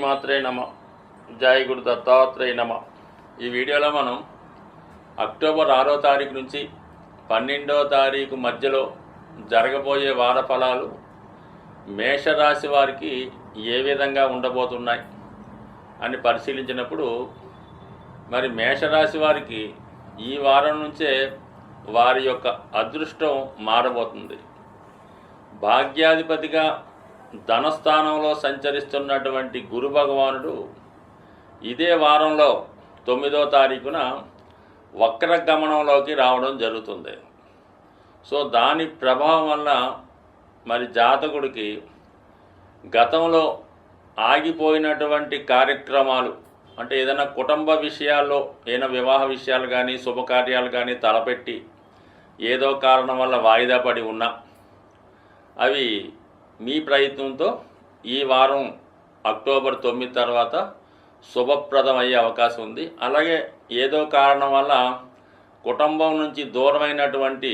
శ్రీమాత్రే నమ. జై గురు దత్తాత్రేయ నమ. ఈ వీడియోలో మనం అక్టోబర్ 6వ తారీఖు నుంచి 12వ తారీఖు మధ్యలో జరగబోయే వార ఫలాలు మేషరాశి వారికి ఏ విధంగా ఉండబోతున్నాయి అని పరిశీలించినప్పుడు మరి మేషరాశి వారికి ఈ వారం నుంచే వారి యొక్క అదృష్టం మారబోతుంది. భాగ్యాధిపతిగా ధనస్థానంలో సంచరిస్తున్నటువంటి గురు భగవానుడు ఇదే వారంలో 9వ తారీఖున వక్రగమనంలోకి రావడం జరుగుతుంది. సో దాని ప్రభావం వల్ల మరి జాతకుడికి గతంలో ఆగిపోయినటువంటి కార్యక్రమాలు అంటే ఏదైనా కుటుంబ విషయాల్లో ఏదైనా వివాహ విషయాలు కానీ శుభకార్యాలు కానీ తలపెట్టి ఏదో కారణం వల్ల వాయిదా పడి ఉన్నా అవి మీ ప్రయత్నంతో ఈ వారం అక్టోబర్ 9 తర్వాత శుభప్రదం అయ్యే అవకాశం ఉంది. అలాగే ఏదో కారణం వల్ల కుటుంబం నుంచి దూరమైనటువంటి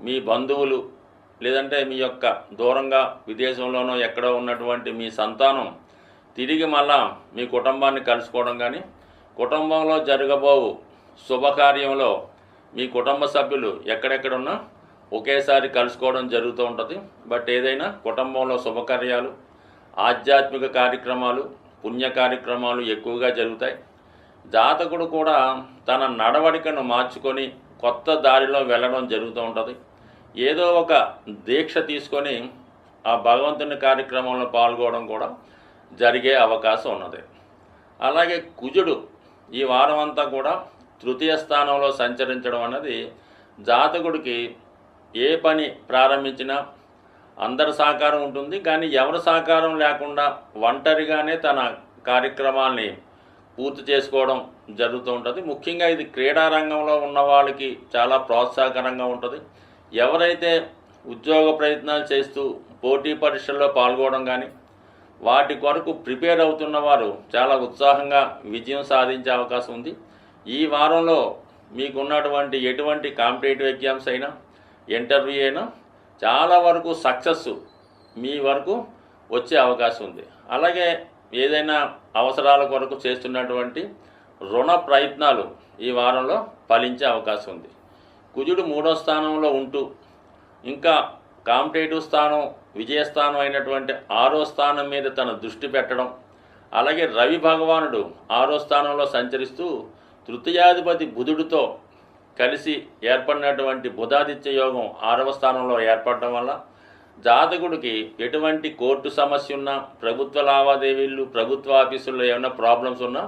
మీ బంధువులు లేదంటే మీ యొక్క దూరంగా విదేశంలోనో ఎక్కడో ఉన్నటువంటి మీ సంతానం తిరిగి మళ్ళా మీ కుటుంబాన్ని కలుసుకోవడం కానీ కుటుంబంలో జరగబోవు శుభకార్యంలో మీ కుటుంబ సభ్యులు ఎక్కడెక్కడున్నా ఒకేసారి కలుసుకోవడం జరుగుతూ ఉంటుంది. బట్ ఏదైనా కుటుంబంలో శుభకార్యాలు ఆధ్యాత్మిక కార్యక్రమాలు పుణ్య కార్యక్రమాలు ఎక్కువగా జరుగుతాయి. జాతకుడు కూడా తన నడవడికను మార్చుకొని కొత్త దారిలో వెళ్ళడం జరుగుతూ ఉంటుంది. ఏదో ఒక దీక్ష తీసుకొని ఆ భగవంతుని కార్యక్రమంలో పాల్గొనడం కూడా జరిగే అవకాశం ఉన్నది. అలాగే కుజుడు ఈ వారం అంతా కూడా తృతీయ స్థానంలో సంచరించడం అన్నది జాతకుడికి ఏ పని ప్రారంభించినా అందరి సహకారం ఉంటుంది, కానీ ఎవరి సహకారం లేకుండా ఒంటరిగానే తన కార్యక్రమాల్ని పూర్తి చేసుకోవడం జరుగుతూ ఉంటుంది. ముఖ్యంగా ఇది క్రీడా రంగంలో ఉన్న వాళ్ళకి చాలా ప్రోత్సాహకరంగా ఉంటుంది. ఎవరైతే ఉద్యోగ ప్రయత్నాలు చేస్తూ పోటీ పరీక్షల్లో పాల్గొనడం కానీ వాటి కొరకు ప్రిపేర్ అవుతున్న వారు చాలా ఉత్సాహంగా విజయం సాధించే అవకాశం ఉంది. ఈ వారంలో మీకున్నటువంటి ఎటువంటి కాంపిటేటివ్ ఎగ్జామ్స్ అయినా ఇంటర్వ్యూ అయినా చాలా వరకు సక్సెస్ మీ వరకు వచ్చే అవకాశం ఉంది. అలాగే ఏదైనా అవసరాల కొరకు చేస్తున్నటువంటి రుణ ప్రయత్నాలు ఈ వారంలో ఫలించే అవకాశం ఉంది. కుజుడు 3వ స్థానంలో ఉంటూ ఇంకా కాంపిటేటివ్ స్థానం విజయస్థానం అయినటువంటి 6వ స్థానం మీద తన దృష్టి పెట్టడం, అలాగే రవి భగవానుడు 6వ స్థానంలో సంచరిస్తూ తృతీయాధిపతి బుధుడితో కలిసి ఏర్పడినటువంటి బుధాదిత్య యోగం 6వ స్థానంలో ఏర్పడటం వల్ల జాతకుడికి ఎటువంటి కోర్టు సమస్య ఉన్నా ప్రభుత్వ లావాదేవీలు ప్రభుత్వ ఆఫీసుల్లో ఏమైనా ప్రాబ్లమ్స్ ఉన్నా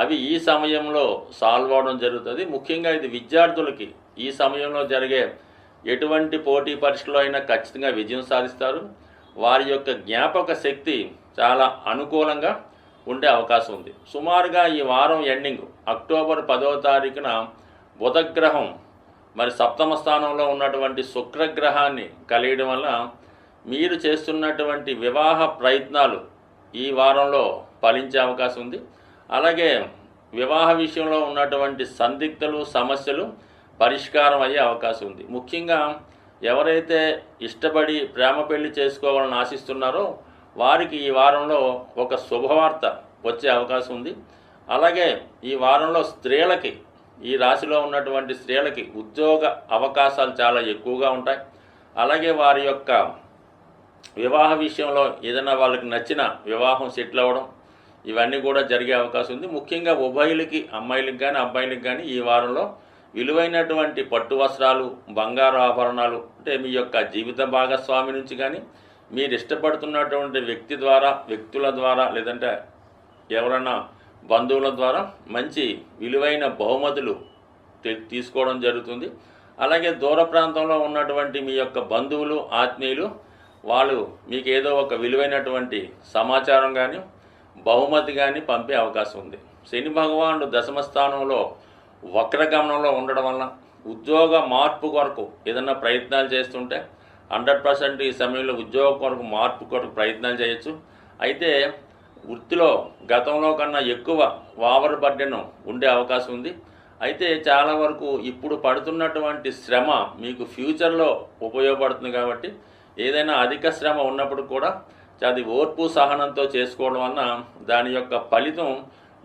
అవి ఈ సమయంలో సాల్వ్ అవడం జరుగుతుంది. ముఖ్యంగా ఇది విద్యార్థులకి ఈ సమయంలో జరిగే ఎటువంటి పోటీ పరీక్షలో అయినా ఖచ్చితంగా విజయం సాధిస్తారు. వారి యొక్క జ్ఞాపక శక్తి చాలా అనుకూలంగా ఉండే అవకాశం ఉంది. సుమారుగా ఈ వారం ఎండింగ్ అక్టోబర్ 10వ తారీఖున బుధగ్రహం మరి 7వ స్థానంలో ఉన్నటువంటి శుక్రగ్రహాన్ని కలియడం వల్ల మీరు చేస్తున్నటువంటి వివాహ ప్రయత్నాలు ఈ వారంలో ఫలించే అవకాశం ఉంది. అలాగే వివాహ విషయంలో ఉన్నటువంటి సందిగ్ధలు సమస్యలు పరిష్కారం అయ్యే అవకాశం ఉంది. ముఖ్యంగా ఎవరైతే ఇష్టపడి ప్రేమ పెళ్లి చేసుకోవాలని ఆశిస్తున్నారో వారికి ఈ వారంలో ఒక శుభవార్త వచ్చే అవకాశం ఉంది. అలాగే ఈ వారంలో స్త్రీలకి ఈ రాశిలో ఉన్నటువంటి స్త్రీలకి ఉద్యోగ అవకాశాలు చాలా ఎక్కువగా ఉంటాయి. అలాగే వారి యొక్క వివాహ విషయంలో ఏదైనా వాళ్ళకి నచ్చిన వివాహం సెటిల్ అవ్వడం ఇవన్నీ కూడా జరిగే అవకాశం ఉంది. ముఖ్యంగా ఉభయులకి అమ్మాయిలకు కానీ అబ్బాయిలకు కానీ ఈ వారంలో విలువైనటువంటి పట్టు వస్త్రాలు బంగారు ఆభరణాలు అంటే మీ యొక్క జీవిత భాగస్వామి నుంచి కానీ మీరు ఇష్టపడుతున్నటువంటి వ్యక్తుల ద్వారా లేదంటే ఎవరైనా బంధువుల ద్వారా మంచి విలువైన బహుమతులు తీసుకోవడం జరుగుతుంది. అలాగే దూర ప్రాంతంలో ఉన్నటువంటి మీ యొక్క బంధువులు ఆత్మీయులు వాళ్ళు మీకు ఏదో ఒక విలువైనటువంటి సమాచారం కానీ బహుమతి కానీ పంపే అవకాశం ఉంది. శని భగవానుడు 10వ స్థానంలో వక్రగమనంలో ఉండడం వల్ల ఉద్యోగ మార్పు కొరకు ఏదైనా ప్రయత్నాలు చేస్తుంటే 100% ఈ సమయంలో ఉద్యోగ కొరకు మార్పు కొరకు ప్రయత్నాలు చేయొచ్చు. అయితే వృత్తిలో గతంలో కన్నా ఎక్కువ ఓవర్ బర్డెన్ ఉండే అవకాశం ఉంది. అయితే చాలా వరకు ఇప్పుడు పడుతున్నటువంటి శ్రమ మీకు ఫ్యూచర్లో ఉపయోగపడుతుంది కాబట్టి ఏదైనా అధిక శ్రమ ఉన్నప్పుడు కూడా అది ఓర్పు సహనంతో చేసుకోవడం వలన దాని యొక్క ఫలితం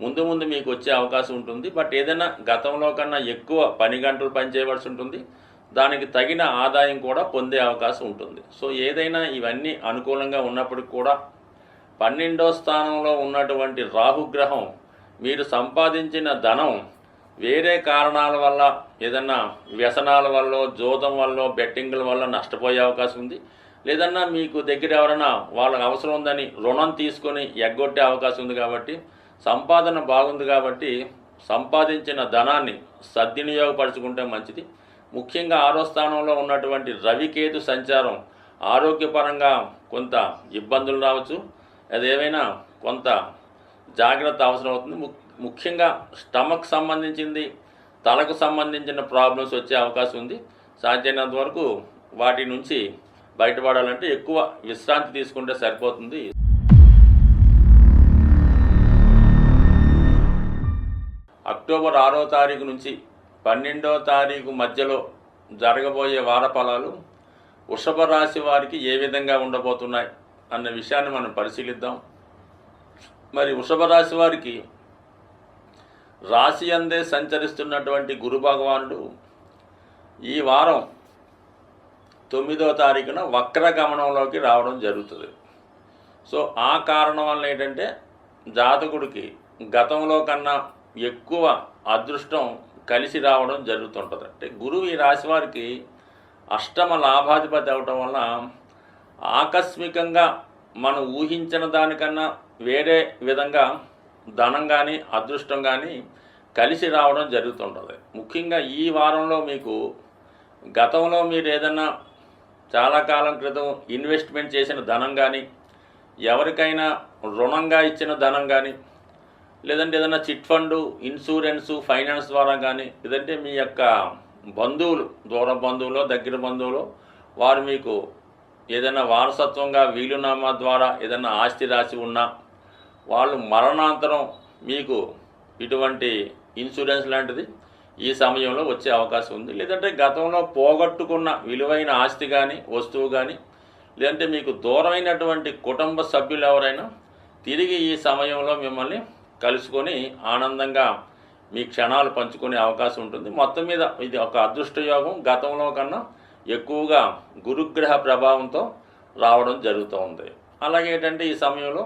ముందు ముందు మీకు వచ్చే అవకాశం ఉంటుంది. బట్ ఏదైనా గతంలో కన్నా ఎక్కువ పని గంటలు పనిచేయవలసి ఉంటుంది, దానికి తగిన ఆదాయం కూడా పొందే అవకాశం ఉంటుంది. సో ఏదైనా ఇవన్నీ అనుకూలంగా ఉన్నప్పటికి కూడా 12వ స్థానంలో ఉన్నటువంటి రాహుగ్రహం మీరు సంపాదించిన ధనం వేరే కారణాల వల్ల, ఏదన్నా వ్యసనాల వల్ల, జోదం వల్ల, బెట్టింగ్ల వల్ల నష్టపోయే అవకాశం ఉంది. లేదన్నా మీకు దగ్గర ఎవరైనా వాళ్ళకి అవసరం ఉందని రుణం తీసుకొని ఎగ్గొట్టే అవకాశం ఉంది. కాబట్టి సంపాదన బాగుంది కాబట్టి సంపాదించిన ధనాన్ని సద్వినియోగపరచుకుంటే మంచిది. ముఖ్యంగా 6వ స్థానంలో ఉన్నటువంటి రవికేతు సంచారం ఆరోగ్యపరంగా కొంత ఇబ్బందులు రావచ్చు. అదేమైనా కొంత జాగ్రత్త అవసరం అవుతుంది. ముఖ్యంగా స్టమక్ సంబంధించింది, తలకు సంబంధించిన ప్రాబ్లమ్స్ వచ్చే అవకాశం ఉంది. సాధ్యమైనంత వరకు వాటి నుంచి బయటపడాలంటే ఎక్కువ విశ్రాంతి తీసుకుంటే సరిపోతుంది. అక్టోబర్ 6వ తారీఖు నుంచి 12వ తారీఖు మధ్యలో జరగబోయే వార ఫలాలు వృషభ రాశి వారికి ఏ విధంగా ఉండబోతున్నాయి అన్న విషయాన్ని మనం పరిశీలిద్దాం. మరి వృషభ రాశి వారికి రాశి అందే సంచరిస్తున్నటువంటి గురు భగవానుడు ఈ వారం 9వ తారీఖున వక్ర గమనంలోకి రావడం జరుగుతుంది. సో ఆ కారణం వల్ల ఏంటంటే జాతకుడికి గతంలో కన్నా ఎక్కువ అదృష్టం కలిసి రావడం జరుగుతుంటుంది. అంటే గురువు ఈ రాశి వారికి అష్టమ లాభాధిపతి అవటం వల్ల ఆకస్మికంగా మనం ఊహించిన దానికన్నా వేరే విధంగా ధనం కానీ అదృష్టం కానీ కలిసి రావడం జరుగుతుంటుంది. ముఖ్యంగా ఈ వారంలో మీకు గతంలో మీరు ఏదన్నా చాలా కాలం క్రితం ఇన్వెస్ట్మెంట్ చేసిన ధనం కానీ, ఎవరికైనా రుణంగా ఇచ్చిన ధనం కానీ, లేదంటే ఏదైనా చిట్ ఫండు, ఇన్సూరెన్సు, ఫైనాన్స్ ద్వారా కానీ, లేదంటే మీ యొక్క బంధువులు, దూర బంధువులు, దగ్గర బంధువులు, వారు మీకు ఏదైనా వారసత్వంగా వీలునామా ద్వారా ఏదైనా ఆస్తి రాసి ఉన్నా వాళ్ళు మరణాంతరం మీకు ఇటువంటి ఇన్సూరెన్స్ లాంటిది ఈ సమయంలో వచ్చే అవకాశం ఉంది. లేదంటే గతంలో పోగొట్టుకున్న విలువైన ఆస్తి కానీ, వస్తువు కానీ, లేదంటే మీకు దూరమైనటువంటి కుటుంబ సభ్యులు ఎవరైనా తిరిగి ఈ సమయంలో మిమ్మల్ని కలుసుకొని ఆనందంగా మీ క్షణాలు పంచుకునే అవకాశం ఉంటుంది. మొత్తం మీద ఇది ఒక అదృష్ట యోగం గతంలో కన్నా ఎక్కువగా గురుగ్రహ ప్రభావంతో రావడం జరుగుతూ ఉంది. అలాగే ఏంటంటే ఈ సమయంలో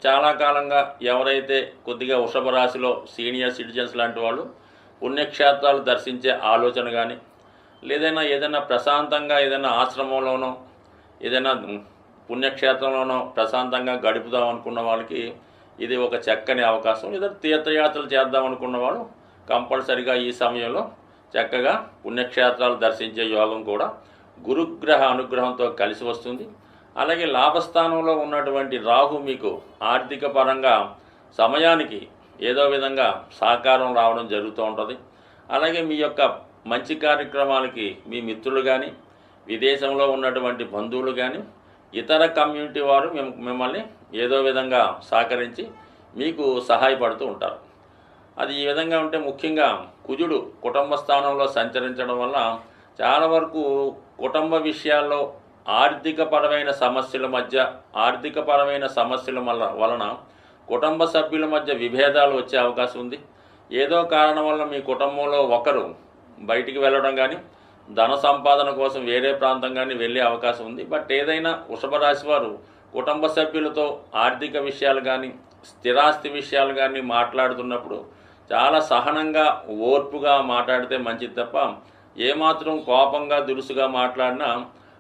చాలా కాలంగా ఎవరైతే కొద్దిగా వృషభ రాశిలో సీనియర్ సిటిజన్స్ లాంటి వాళ్ళు పుణ్యక్షేత్రాలు దర్శించే ఆలోచన కానీ, ఏదైనా ప్రశాంతంగా ఏదైనా ఆశ్రమంలోనో ఏదైనా పుణ్యక్షేత్రంలోనో ప్రశాంతంగా గడుపుదాం అనుకున్న వాళ్ళకి ఇది ఒక చక్కని అవకాశం. లేదా తీర్థయాత్రలు చేద్దాం అనుకున్న వాళ్ళు కంపల్సరిగా ఈ సమయంలో చక్కగా పుణ్యక్షేత్రాలు దర్శించే యోగం కూడా గురుగ్రహ అనుగ్రహంతో కలిసి వస్తుంది. అలాగే లాభస్థానంలో ఉన్నటువంటి రాహు మీకు ఆర్థిక పరంగా సమయానికి ఏదో విధంగా సహకారం రావడం జరుగుతూ ఉంటుంది. అలాగే మీ యొక్క మంచి కార్యక్రమాలకి మీ మిత్రులు కానీ, విదేశంలో ఉన్నటువంటి బంధువులు కానీ, ఇతర కమ్యూనిటీ వారు మిమ్మల్ని ఏదో విధంగా సహకరించి మీకు సహాయపడుతూ ఉంటారు. అది ఈ విధంగా ఉంటే ముఖ్యంగా కుజుడు కుటుంబ స్థానంలో సంచరించడం వల్ల చాలా వరకు కుటుంబ విషయాల్లో ఆర్థికపరమైన సమస్యల వలన కుటుంబ సభ్యుల మధ్య విభేదాలు వచ్చే అవకాశం ఉంది. ఏదో కారణం వల్ల మీ కుటుంబంలో ఒకరు బయటికి వెళ్ళడం కానీ, ధన సంపాదన కోసం వేరే ప్రాంతం కానీ వెళ్ళే అవకాశం ఉంది. బట్ ఏదైనా వృషభ రాశి వారు కుటుంబ సభ్యులతో ఆర్థిక విషయాలు కానీ, స్థిరాస్తి విషయాలు కానీ మాట్లాడుతున్నప్పుడు చాలా సహనంగా, ఓర్పుగా మాట్లాడితే మంచిది తప్ప ఏమాత్రం కోపంగా, దురుసుగా మాట్లాడినా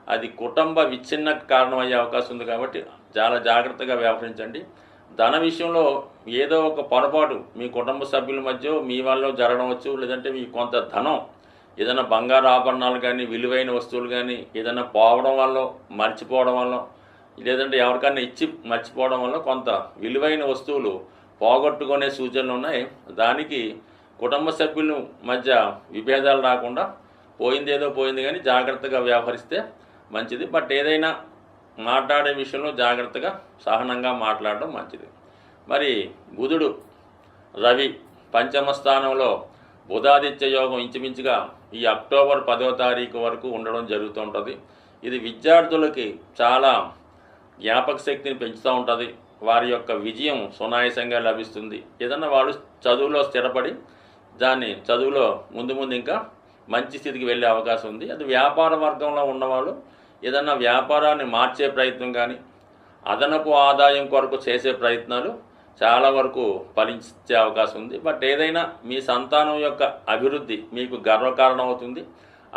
అది కుటుంబ విచ్ఛిన్నకు కారణమయ్యే అవకాశం ఉంది. కాబట్టి చాలా జాగ్రత్తగా వ్యవహరించండి. ధన విషయంలో ఏదో ఒక పొరపాటు మీ కుటుంబ సభ్యుల మధ్య మీ వల్ల జరగవచ్చు. లేదంటే మీ కొంత ధనం ఏదైనా బంగారు ఆభరణాలు కానీ, విలువైన వస్తువులు కానీ ఏదైనా పోవడం వల్ల, మర్చిపోవడం వల్ల, లేదంటే ఎవరికైనా ఇచ్చి మర్చిపోవడం వల్ల కొంత విలువైన వస్తువులు పోగొట్టుకునే సూచనలు ఉన్నాయి. దానికి కుటుంబ సభ్యుల మధ్య విభేదాలు రాకుండా పోయిందేదో పోయింది కానీ జాగ్రత్తగా వ్యవహరిస్తే మంచిది. బట్ ఏదైనా మాట్లాడే విషయంలో జాగ్రత్తగా, సహనంగా మాట్లాడడం మంచిది. మరి బుధుడు, రవి పంచమ స్థానంలో బుధాదిత్య యోగం ఇంచుమించుగా ఈ అక్టోబర్ 10వ తారీఖు వరకు ఉండడం జరుగుతూ ఉంటుంది. ఇది విద్యార్థులకి చాలా జ్ఞాపక శక్తిని పెంచుతూ ఉంటుంది. వారి యొక్క విజయం సునాయాసంగా లభిస్తుంది. ఏదన్నా వాళ్ళు చదువులో స్థిరపడి చదువులో ముందు ఇంకా మంచి స్థితికి వెళ్ళే అవకాశం ఉంది. అది వ్యాపార వర్గంలో ఉన్నవాళ్ళు ఏదన్నా వ్యాపారాన్ని మార్చే ప్రయత్నం కానీ అదనపు ఆదాయం కొరకు చేసే ప్రయత్నాలు చాలా వరకు ఫలించే అవకాశం ఉంది. బట్ ఏదైనా మీ సంతానం యొక్క అభివృద్ధి మీకు గర్వకారణం అవుతుంది.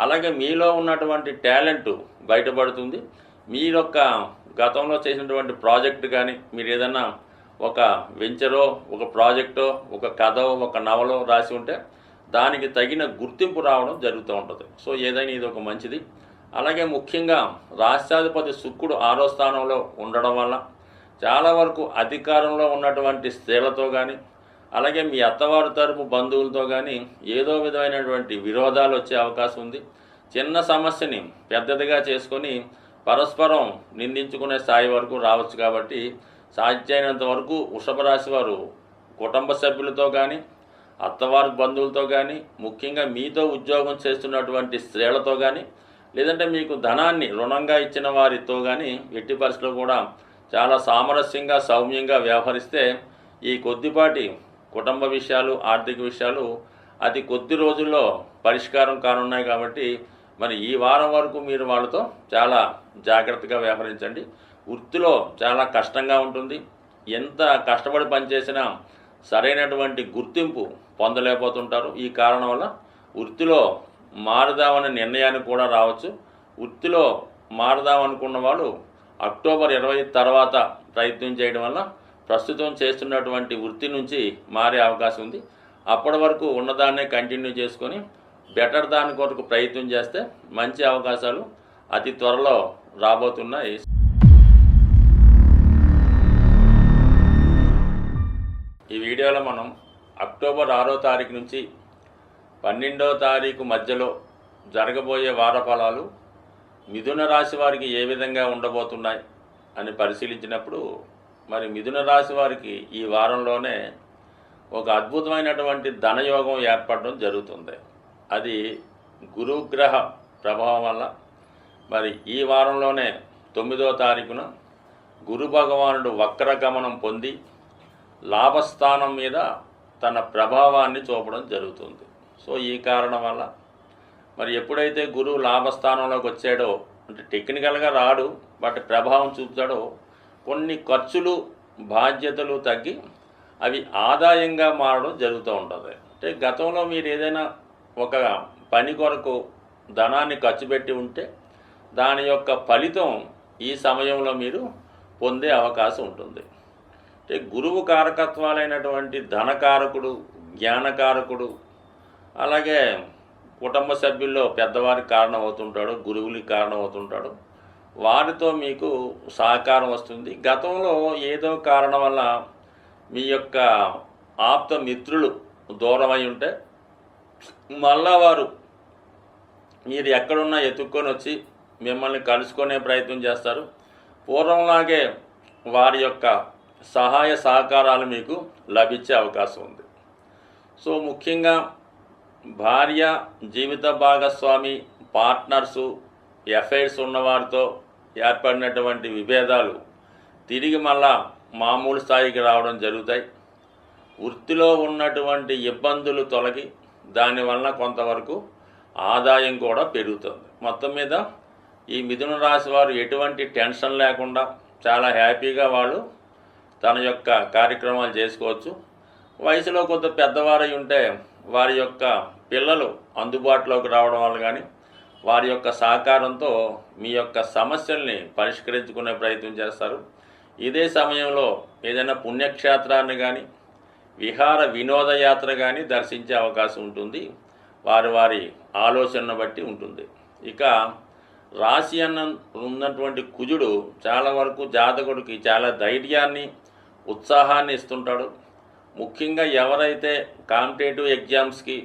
అలాగే మీలో ఉన్నటువంటి టాలెంట్ బయటపడుతుంది. మీ యొక్క గతంలో చేసినటువంటి ప్రాజెక్టు కానీ మీరు ఏదన్నా ఒక వెంచరో ఒక ప్రాజెక్టో ఒక కథో ఒక నవలో రాసి ఉంటే దానికి తగిన గుర్తింపు రావడం జరుగుతూ ఉంటుంది. సో ఏదైనా ఇది ఒక మంచిది. అలాగే ముఖ్యంగా రాష్ట్రాధిపతి శుక్రుడు 6వ స్థానంలో ఉండడం వల్ల చాలా వరకు అధికారంలో ఉన్నటువంటి స్త్రీలతో కానీ అలాగే మీ అత్తవారి తరపు బంధువులతో కానీ ఏదో విధమైనటువంటి విరోధాలు వచ్చే అవకాశం ఉంది. చిన్న సమస్యని పెద్దదిగా చేసుకొని పరస్పరం నిందించుకునే స్థాయి వరకు రావచ్చు. కాబట్టి సాధ్యమైనంత వరకు వృషభ రాశి వారు కుటుంబ సభ్యులతో కానీ అత్తవారి బంధువులతో కానీ ముఖ్యంగా మీతో ఉద్యోగం చేస్తున్నటువంటి స్త్రీలతో కానీ లేదంటే మీకు ధనాన్ని రుణంగా ఇచ్చిన వారితో కానీ ఎట్టి పరిస్థితుల్లో కూడా చాలా సామరస్యంగా సౌమ్యంగా వ్యవహరిస్తే ఈ కొద్దిపాటి కుటుంబ విషయాలు ఆర్థిక విషయాలు అతి కొద్ది రోజుల్లో పరిష్కారం కానున్నాయి. కాబట్టి మరి ఈ వారం వరకు మీరు వాళ్ళతో చాలా జాగ్రత్తగా వ్యవహరించండి. వృత్తిలో చాలా కష్టంగా ఉంటుంది. ఎంత కష్టపడి పనిచేసినా సరైనటువంటి గుర్తింపు పొందలేకపోతుంటారు. ఈ కారణం వల్ల వృత్తిలో మారుదామనే నిర్ణయానికి కూడా రావచ్చు. వృత్తిలో మారుదామనుకున్న వాళ్ళు అక్టోబర్ 20 తర్వాత ప్రయత్నం చేయడం వల్ల ప్రస్తుతం చేస్తున్నటువంటి వృత్తి నుంచి మారే అవకాశం ఉంది. అప్పటి వరకు ఉన్నదాన్నే కంటిన్యూ చేసుకొని బెటర్ దాని కొరకు ప్రయత్నం చేస్తే మంచి అవకాశాలు అతి త్వరలో రాబోతున్నాయి. ఈ వీడియోలో మనం అక్టోబర్ 6వ తారీఖు నుంచి 12వ తారీఖు మధ్యలో జరగబోయే వార ఫలాలు మిథున రాశి వారికి ఏ విధంగా ఉండబోతున్నాయి అని పరిశీలించినప్పుడు మరి మిథున రాశి వారికి ఈ వారంలోనే ఒక అద్భుతమైనటువంటి ధనయోగం ఏర్పడడం జరుగుతుంది. అది గురుగ్రహ ప్రభావం వల్ల మరి ఈ వారంలోనే 9వ తారీఖున గురు భగవానుడు వక్రగమనం పొంది లాభస్థానం మీద తన ప్రభావాన్ని చూపడం జరుగుతుంది. సో ఈ కారణం వల్ల మరి ఎప్పుడైతే గురువు లాభస్థానంలోకి వచ్చాడో అంటే టెక్నికల్గా రాడు బట్ ప్రభావం చూపుతాడో కొన్ని ఖర్చులు బాధ్యతలు తగ్గి అవి ఆదాయంగా మారడం జరుగుతూ ఉంటుంది. అంటే గతంలో మీరు ఏదైనా ఒక పని కొరకు ధనాన్ని ఖర్చు పెట్టి ఉంటే దాని యొక్క ఫలితం ఈ సమయంలో మీరు పొందే అవకాశం ఉంటుంది. అంటే గురువు కారకత్వాలైనటువంటి ధనకారకుడు, జ్ఞానకారకుడు, అలాగే కుటుంబ సభ్యుల్లో పెద్దవారికి కారణం అవుతుంటాడు, గురువులకి కారణం అవుతుంటాడు. వారితో మీకు సహకారం వస్తుంది. గతంలో ఏదో కారణం వల్ల మీ యొక్క ఆప్త మిత్రులు దూరమై ఉంటే మళ్ళా వారు మీరు ఎక్కడున్నా ఎత్తుక్కొని వచ్చి మిమ్మల్ని కలుసుకునే ప్రయత్నం చేస్తారు. పూర్వంలాగే వారి యొక్క సహాయ సహకారాలు మీకు లభించే అవకాశం ఉంది. సో ముఖ్యంగా భార్య, జీవిత భాగస్వామి, పార్ట్నర్సు, ఎఫైర్స్ ఉన్నవారితో ఏర్పడినటువంటి విభేదాలు తిరిగి మళ్ళా మామూలు స్థాయికి రావడం జరుగుతాయి. వృత్తిలో ఉన్నటువంటి ఇబ్బందులు తొలగి దానివల్ల కొంతవరకు ఆదాయం కూడా పెరుగుతుంది. మొత్తం మీద ఈ మిథున రాశి వారు ఎటువంటి టెన్షన్ లేకుండా చాలా హ్యాపీగా వాళ్ళు తన యొక్క కార్యక్రమాలు చేసుకోవచ్చు. వయసులో కొంత పెద్దవారై ఉంటే వారి యొక్క పిల్లలు అందుబాటులోకి రావడం వల్ల కానీ వారి యొక్క సహకారంతో మీ యొక్క సమస్యల్ని పరిష్కరించుకునే ప్రయత్నం చేస్తారు. ఇదే సమయంలో ఏదైనా పుణ్యక్షేత్రాన్ని కానీ విహార వినోదయాత్ర కానీ దర్శించే అవకాశం ఉంటుంది. వారి వారి ఆలోచనను బట్టి ఉంటుంది. ఇక రాశి ఉన్నటువంటి కుజుడు చాలా వరకు జాతకుడికి చాలా ధైర్యాన్ని, ఉత్సాహాన్ని ఇస్తుంటాడు. ముఖ్యంగా ఎవరైతే కాంపిటేటివ్ ఎగ్జామ్స్కి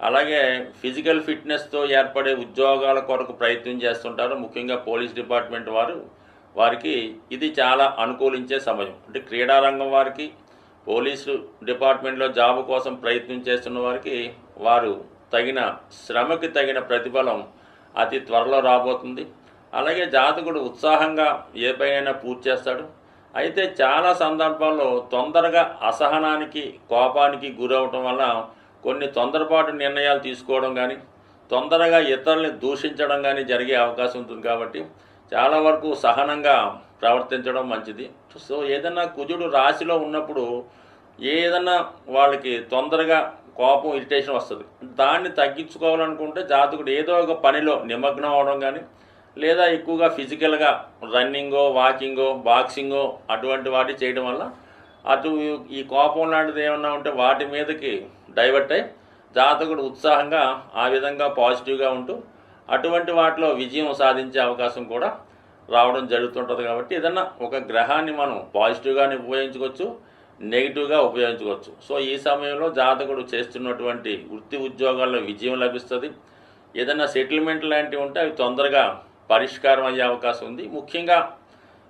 అలాగే ఫిజికల్ ఫిట్నెస్తో ఏర్పడే ఉద్యోగాల కొరకు ప్రయత్నం చేస్తుంటారు. ముఖ్యంగా పోలీస్ డిపార్ట్మెంట్ వారికి ఇది చాలా అనుకూలించే సమయం. అంటే క్రీడారంగం వారికి, పోలీసు డిపార్ట్మెంట్లో జాబ్ కోసం ప్రయత్నం చేస్తున్న వారికి వారు తగిన శ్రమకి తగిన ప్రతిఫలం అతి త్వరలో రాబోతుంది. అలాగే జాతకుడు ఉత్సాహంగా ఏ పనైనా పూర్తి చేస్తాడు. అయితే చాలా సందర్భాల్లో తొందరగా అసహనానికి, కోపానికి గురవటం వల్ల కొన్ని తొందరపాటు నిర్ణయాలు తీసుకోవడం కానీ, తొందరగా ఇతరుల్ని దూషించడం కానీ జరిగే అవకాశం ఉంటుంది. కాబట్టి చాలా వరకు సహనంగా ప్రవర్తించడం మంచిది. సో ఏదైనా కుజుడు రాశిలో ఉన్నప్పుడు ఏదన్నా వాళ్ళకి తొందరగా కోపం, ఇరిటేషన్ వస్తుంది. దాన్ని తగ్గించుకోవాలనుకుంటే జాతకుడు ఏదో ఒక పనిలో నిమగ్నం అవడం కానీ, లేదా ఎక్కువగా ఫిజికల్గా రన్నింగో, వాకింగో, బాక్సింగో అటువంటి వాటి చేయడం వల్ల అటు ఈ కోపం లాంటిది ఏమన్నా ఉంటే వాటి మీదకి డైవర్ట్ అయ్యి జాతకుడు ఉత్సాహంగా ఆ విధంగా పాజిటివ్గా ఉంటూ అటువంటి వాటిలో విజయం సాధించే అవకాశం కూడా రావడం జరుగుతుంటుంది. కాబట్టి ఏదన్నా ఒక గ్రహాన్ని మనం పాజిటివ్గానే ఉపయోగించుకోవచ్చు, నెగిటివ్గా ఉపయోగించుకోవచ్చు. సో ఈ సమయంలో జాతకుడు చేస్తున్నటువంటి వృత్తి ఉద్యోగాల్లో విజయం లభిస్తుంది. ఏదైనా సెటిల్మెంట్ లాంటివి ఉంటే అవి తొందరగా పరిష్కారం అయ్యే అవకాశం ఉంది. ముఖ్యంగా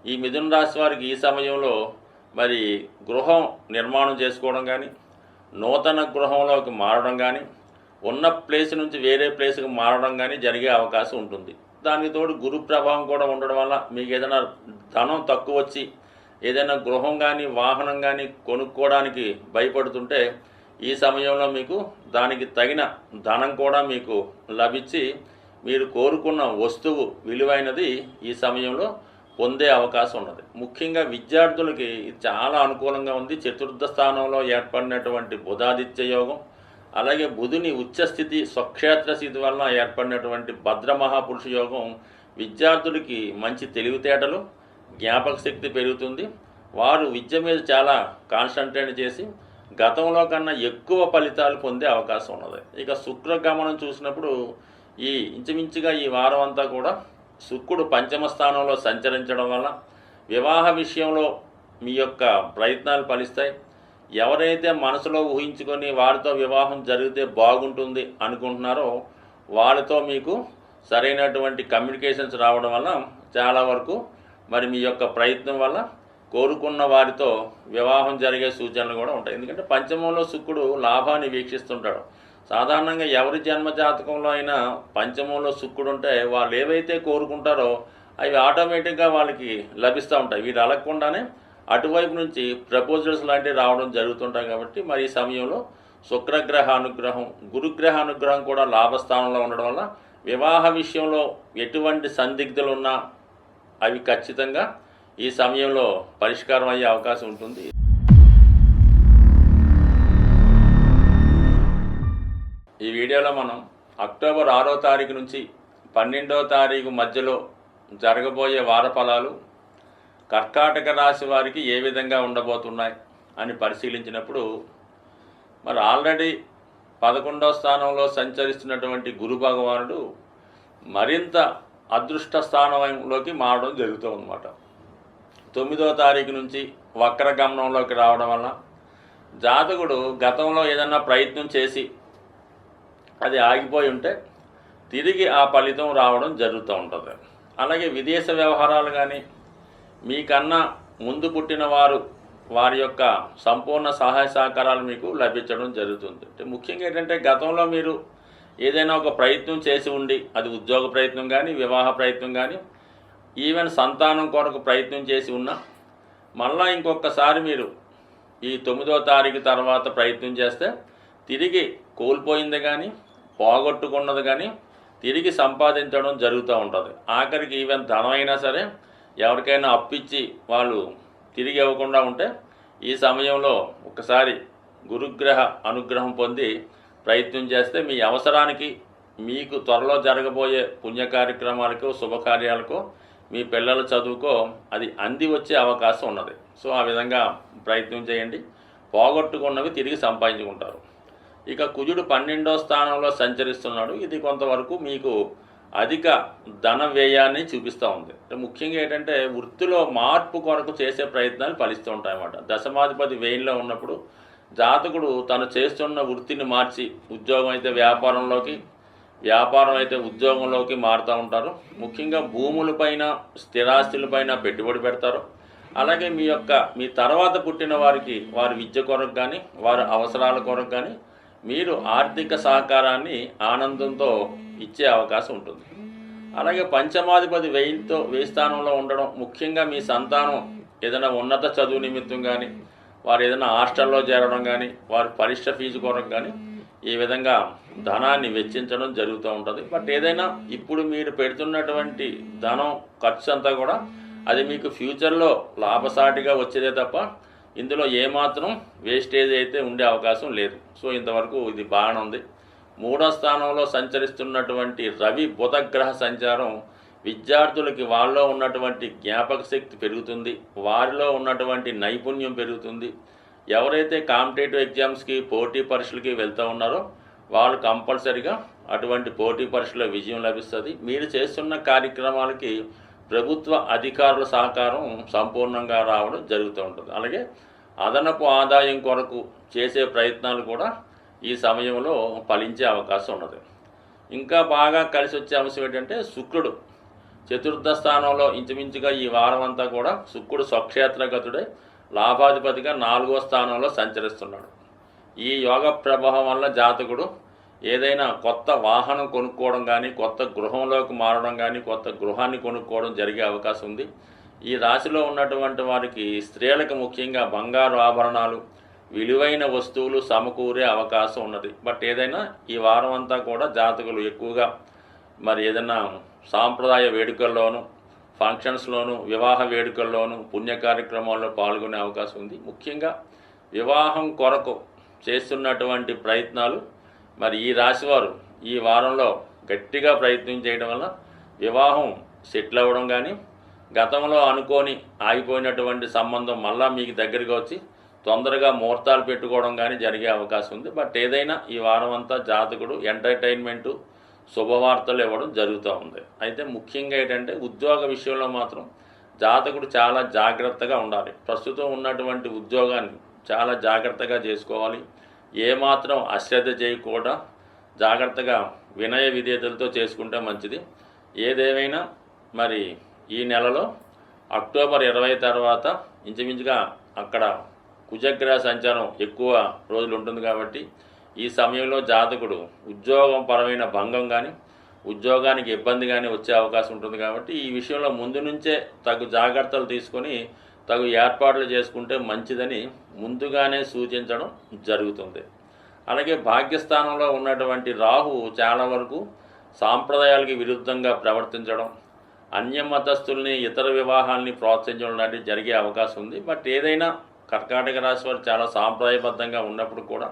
ఈ మిథున రాశి వారికి ఈ సమయంలో మరి గృహం నిర్మాణం చేసుకోవడం కానీ, నూతన గృహంలోకి మారడం కానీ, ఉన్న ప్లేస్ నుంచి వేరే ప్లేస్కి మారడం కానీ జరిగే అవకాశం ఉంటుంది. దానికి తోడు గురు ప్రభావం కూడా ఉండడం వల్ల మీకు ఏదైనా ధనం తక్కువ వచ్చి ఏదైనా గృహం కానీ, వాహనం కానీ కొనుక్కోవడానికి భయపడుతుంటే ఈ సమయంలో మీకు దానికి తగిన ధనం కూడా మీకు లభించి మీరు కోరుకున్న వస్తువు విలువైనది ఈ సమయంలో పొందే అవకాశం ఉన్నది. ముఖ్యంగా విద్యార్థులకి ఇది చాలా అనుకూలంగా ఉంది. చతుర్థ స్థానంలో ఏర్పడినటువంటి బుధాదిత్య యోగం, అలాగే బుధుని ఉచ్చస్థితి, స్వక్షేత్ర స్థితి వలన ఏర్పడినటువంటి భద్ర మహాపురుష యోగం విద్యార్థులకి మంచి తెలివితేటలు, జ్ఞాపక శక్తి పెరుగుతుంది. వారు విద్య మీద చాలా కాన్సన్ట్రేట్ చేసి గతంలో కన్నా ఎక్కువ ఫలితాలు పొందే అవకాశం ఉన్నది. ఇక శుక్రగమనం చూసినప్పుడు ఈ ఇంచుమించుగా ఈ వారం అంతా కూడా శుక్రుడు పంచమ స్థానంలో సంచరించడం వల్ల వివాహ విషయంలో మీ యొక్క ప్రయత్నాలు ఫలిస్తాయి. ఎవరైతే మనసులో ఊహించుకొని వారితో వివాహం జరిగితే బాగుంటుంది అనుకుంటున్నారో వాళ్ళతో మీకు సరైనటువంటి కమ్యూనికేషన్స్ రావడం వల్ల చాలా వరకు మరి మీ యొక్క ప్రయత్నం వల్ల కోరుకున్న వారితో వివాహం జరిగే సూచనలు కూడా ఉంటాయి. ఎందుకంటే పంచమంలో శుక్రుడు లాభాన్ని వీక్షిస్తుంటాడు. సాధారణంగా ఎవరి జన్మ జాతకంలో అయినా పంచమంలో శుక్రుడు ఉంటే వాళ్ళు ఏవైతే కోరుకుంటారో అవి ఆటోమేటిక్గా వాళ్ళకి లభిస్తూ ఉంటాయి. వీరు అలగకుండానే అటువైపు నుంచి ప్రపోజల్స్ లాంటివి రావడం జరుగుతుంటాయి. కాబట్టి మరి ఈ సమయంలో శుక్రగ్రహ అనుగ్రహం, గురుగ్రహ అనుగ్రహం కూడా లాభస్థానంలో ఉండడం వల్ల వివాహ విషయంలో ఎటువంటి సందిగ్ధులు ఉన్నా అవి ఖచ్చితంగా ఈ సమయంలో పరిష్కారం అయ్యే అవకాశం ఉంటుంది. ఈ వీడియోలో మనం అక్టోబర్ 6వ తారీఖు నుంచి 12వ తారీఖు మధ్యలో జరగబోయే వార ఫలాలు కర్కాటక రాశి వారికి ఏ విధంగా ఉండబోతున్నాయి అని పరిశీలించినప్పుడు మరి ఆల్రెడీ 11వ స్థానంలో సంచరిస్తున్నటువంటి గురు భగవానుడు మరింత అదృష్ట స్థానంలోకి మారడం జరుగుతుంది అన్నమాట. 9వ తారీఖు నుంచి వక్రగమనంలోకి రావడం వల్ల జాతకుడు గతంలో ఏదన్నా ప్రయత్నం చేసి అది ఆగిపోయి ఉంటే తిరిగి ఆ ఫలితం రావడం జరుగుతూ ఉంటుంది. అలాగే విదేశ వ్యవహారాలు కానీ, మీకన్నా ముందు పుట్టిన వారి యొక్క సంపూర్ణ సహాయ సహకారాలు మీకు లభించడం జరుగుతుంది. అంటే ముఖ్యంగా ఏంటంటే గతంలో మీరు ఏదైనా ఒక ప్రయత్నం చేసి ఉండి, అది ఉద్యోగ ప్రయత్నం కానీ, వివాహ ప్రయత్నం కానీ, ఈవెన్ సంతానం కొరకు ప్రయత్నం చేసి ఉన్నా మళ్ళీ ఇంకొకసారి మీరు ఈ 9వ తారీఖు తర్వాత ప్రయత్నం చేస్తే తిరిగి కోల్పోయింది కానీ, పోగొట్టుకున్నది కానీ తిరిగి సంపాదించడం జరుగుతూ ఉంటుంది. ఆఖరికి ఈవెన్ ధనం అయినా సరే ఎవరికైనా అప్పిచ్చి వాళ్ళు తిరిగి ఇవ్వకుండా ఉంటే ఈ సమయంలో ఒకసారి గురుగ్రహ అనుగ్రహం పొంది ప్రయత్నం చేస్తే మీ అవసరానికి, మీకు త్వరలో జరగబోయే పుణ్య కార్యక్రమాలకు, శుభకార్యాలకు, మీ పిల్లల చదువుకో అది అంది వచ్చే అవకాశం ఉన్నది. సో ఆ విధంగా ప్రయత్నం చేయండి. పోగొట్టుకున్నవి తిరిగి సంపాదించుకుంటారు. ఇక కుజుడు 12వ స్థానంలో సంచరిస్తున్నాడు. ఇది కొంతవరకు మీకు అధిక ధన వ్యయాన్ని చూపిస్తూ ఉంది. ముఖ్యంగా ఏంటంటే వృత్తిలో మార్పు కొరకు చేసే ప్రయత్నాలు ఫలిస్తూ ఉంటాయన్నమాట. దశమాధిపతి వ్యయంలో ఉన్నప్పుడు జాతకుడు తను చేస్తున్న వృత్తిని మార్చి ఉద్యోగం అయితే వ్యాపారంలోకి, వ్యాపారం అయితే ఉద్యోగంలోకి మారుతూ ఉంటారు. ముఖ్యంగా భూములపైన, స్థిరాస్తులపైన పెట్టుబడి పెడతారు. అలాగే మీ తర్వాత పుట్టిన వారికి వారి విద్య కొరకు కానీ, వారి అవసరాల కొరకు కానీ మీరు ఆర్థిక సహకారాన్ని ఆనందంతో ఇచ్చే అవకాశం ఉంటుంది. అలాగే పంచమాధిపతి వెయ్యి స్థానంలో ఉండడం, ముఖ్యంగా మీ సంతానం ఏదైనా ఉన్నత చదువు నిమిత్తం కానీ, వారు ఏదైనా హాస్టల్లో చేరడం కానీ, వారి పరీక్ష ఫీజు కొరకు కానీ ఈ విధంగా ధనాన్ని వెచ్చించడం జరుగుతూ ఉంటుంది. బట్ ఏదైనా ఇప్పుడు మీరు పెడుతున్నటువంటి ధనం ఖర్చు అంతా కూడా అది మీకు ఫ్యూచర్లో లాభసాటిగా వచ్చేదే తప్ప ఇందులో ఏమాత్రం వేస్టేజ్ అయితే ఉండే అవకాశం లేదు. సో ఇంతవరకు ఇది బాగానే ఉంది. 3వ స్థానంలో సంచరిస్తున్నటువంటి రవి బుధ గ్రహ సంచారం విద్యార్థులకి వాళ్ళలో ఉన్నటువంటి జ్ఞాపక శక్తి పెరుగుతుంది, వారిలో ఉన్నటువంటి నైపుణ్యం పెరుగుతుంది. ఎవరైతే కాంపిటేటివ్ ఎగ్జామ్స్కి పోటీ పరీక్షలకి వెళ్తూ ఉన్నారో వాళ్ళు కంపల్సరిగా అటువంటి పోటీ పరీక్షలో విజయం లభిస్తుంది. మీరు చేస్తున్న కార్యక్రమాలకి ప్రభుత్వ అధికారుల సహకారం సంపూర్ణంగా రావడం జరుగుతూ ఉంటుంది. అలాగే అదనపు ఆదాయం కొరకు చేసే ప్రయత్నాలు కూడా ఈ సమయంలో ఫలించే అవకాశం ఉన్నది. ఇంకా బాగా కలిసి వచ్చే అంశం ఏంటంటే శుక్రుడు చతుర్థ స్థానంలో ఇంచుమించుగా ఈ వారం అంతా కూడా శుక్రుడు స్వక్షేత్రగతుడై లాభాధిపతిగా 4వ స్థానంలో సంచరిస్తున్నాడు. ఈ యోగ ప్రభావం వల్ల జాతకుడు ఏదైనా కొత్త వాహనం కొనుక్కోవడం కానీ, కొత్త గృహంలోకి మారడం కానీ, కొత్త గృహాన్ని కొనుక్కోవడం జరిగే అవకాశం ఉంది. ఈ రాశిలో ఉన్నటువంటి వారికి స్త్రీలకు ముఖ్యంగా బంగారు ఆభరణాలు, విలువైన వస్తువులు సమకూరే అవకాశం ఉన్నది. బట్ ఏదైనా ఈ వారం అంతా కూడా జాతకులు ఎక్కువగా మరి ఏదైనా సాంప్రదాయ వేడుకల్లోనూ, ఫంక్షన్స్లోనూ, వివాహ వేడుకల్లోనూ, పుణ్య కార్యక్రమాల్లో పాల్గొనే అవకాశం ఉంది. ముఖ్యంగా వివాహం కొరకు చేస్తున్నటువంటి ప్రయత్నాలు మరి ఈ రాశివారు ఈ వారంలో గట్టిగా ప్రయత్నం చేయడం వల్ల వివాహం సెటిల్ అవ్వడం కానీ, గతంలో అనుకోని ఆగిపోయినటువంటి సంబంధం మళ్ళా మీకు దగ్గరికి వచ్చి తొందరగా ముహూర్తాలు పెట్టుకోవడం కానీ జరిగే అవకాశం ఉంది. బట్ ఏదైనా ఈ వారం అంతా జాతకుడు ఎంటర్టైన్మెంటు, శుభవార్తలు ఇవ్వడం జరుగుతూ ఉంది. అయితే ముఖ్యంగా ఏంటంటే ఉద్యోగ విషయంలో మాత్రం జాతకుడు చాలా జాగ్రత్తగా ఉండాలి. ప్రస్తుతం ఉన్నటువంటి ఉద్యోగాన్ని చాలా జాగ్రత్తగా చేసుకోవాలి. ఏమాత్రం అశ్రద్ధ చేయకుండా జాగ్రత్తగా వినయ విధేయతలతో చేసుకుంటే మంచిది. ఏదేమైనా మరి ఈ నెలలో అక్టోబర్ 20 తర్వాత ఇంచుమించుగా అక్కడ కుజగ్రహ సంచారం ఎక్కువ రోజులు ఉంటుంది కాబట్టి ఈ సమయంలో జాతకుడు ఉద్యోగం పరమైన భంగం కానీ, ఉద్యోగానికి ఇబ్బంది కానీ వచ్చే అవకాశం ఉంటుంది. కాబట్టి ఈ విషయంలో ముందు నుంచే తగు జాగ్రత్తలు తీసుకొని తగు ఏర్పాట్లు చేసుకుంటే మంచిదని ముందుగానే సూచించడం జరుగుతుంది. అలాగే భాగ్యస్థానంలో ఉన్నటువంటి రాహు చాలా వరకు సాంప్రదాయాలకి విరుద్ధంగా ప్రవర్తించడం, అన్యమతస్థుల్ని, ఇతర వివాహాల్ని ప్రోత్సహించడం లాంటివి జరిగే అవకాశం ఉంది. బట్ ఏదైనా కర్కాటక రాశి వారు చాలా సాంప్రదాయబద్ధంగా ఉన్నప్పుడు కూడా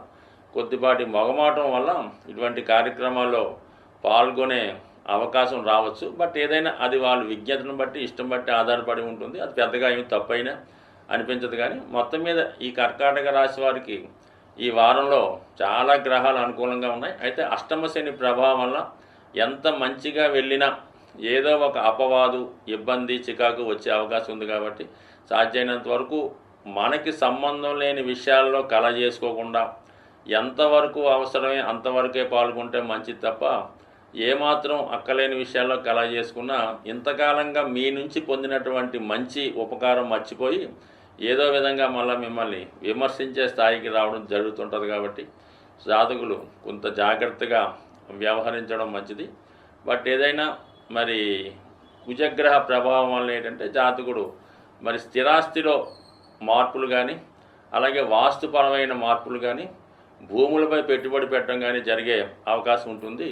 కొద్దిపాటి మొగమాటం వల్ల ఇటువంటి కార్యక్రమాల్లో పాల్గొనే అవకాశం రావచ్చు. బట్ ఏదైనా అది వాళ్ళ విజ్ఞతను బట్టి, ఇష్టం బట్టి ఆధారపడి ఉంటుంది. అది పెద్దగా ఏమి తప్పైనా అనిపించదు. కానీ మొత్తం మీద ఈ కర్కాటక రాశి వారికి ఈ వారంలో చాలా గ్రహాలు అనుకూలంగా ఉన్నాయి. అయితే అష్టమ శని ప్రభావం వల్ల ఎంత మంచిగా వెళ్ళినా ఏదో ఒక అపవాదు, ఇబ్బంది, చికాకు వచ్చే అవకాశం ఉంది. కాబట్టి సాధ్యమైనంత వరకు మనకి సంబంధం లేని విషయాల్లో కల చేసుకోకుండా ఎంతవరకు అవసరమే అంతవరకే పాల్గొంటే మంచిది తప్ప ఏమాత్రం అక్కలేని విషయాల్లో కల చేసుకున్నా ఇంతకాలంగా మీ నుంచి పొందినటువంటి మంచి ఉపకారం మర్చిపోయి ఏదో విధంగా మళ్ళీ మిమ్మల్ని విమర్శించే స్థాయికి రావడం జరుగుతుంటుంది. కాబట్టి జాతకులు కొంత జాగ్రత్తగా వ్యవహరించడం మంచిది. బట్ ఏదైనా మరి కుజగ్రహ ప్రభావం వల్ల ఏంటంటే జాతకుడు మరి స్థిరాస్తిలో మార్పులు కానీ, అలాగే వాస్తుపరమైన మార్పులు కానీ, భూములపై పెట్టుబడి పెట్టడం కానీ జరిగే అవకాశం ఉంటుంది.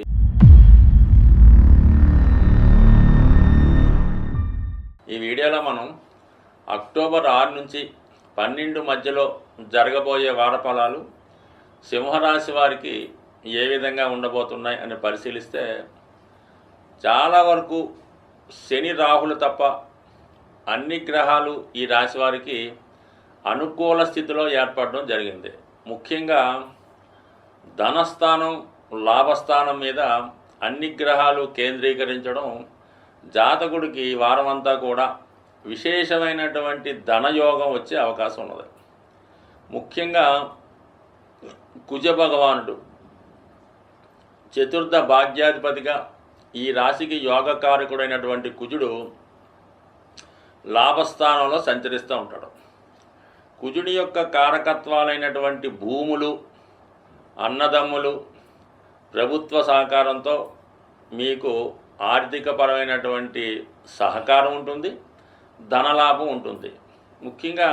ఈ వీడియోలో మనం అక్టోబర్ 6 నుంచి 12 మధ్యలో జరగబోయే వారఫలాలు సింహరాశి వారికి ఏ విధంగా ఉండబోతున్నాయి అని పరిశీలిస్తే చాలా వరకు శని, రాహులు తప్ప అన్ని గ్రహాలు ఈ రాశి వారికి అనుకూల స్థితిలో ఏర్పడడం జరిగింది. ముఖ్యంగా ధనస్థానం, లాభస్థానం మీద అన్ని గ్రహాలు కేంద్రీకరించడం జాతకుడికి వారమంతా కూడా విశేషమైనటువంటి ధనయోగం వచ్చే అవకాశం ఉన్నది. ముఖ్యంగా కుజ భగవానుడు చతుర్థ భాగ్యాధిపతిగా ఈ రాశికి యోగకారకుడైనటువంటి కుజుడు లాభస్థానంలో సంచరిస్తూ ఉంటాడు. కుజుడి యొక్క కారకత్వాలైనటువంటి భూములు, అన్నదమ్ములు, ప్రభుత్వ సహకారంతో మీకు ఆర్థికపరమైనటువంటి సహకారం ఉంటుంది, ధనలాభం ఉంటుంది. ముఖ్యంగా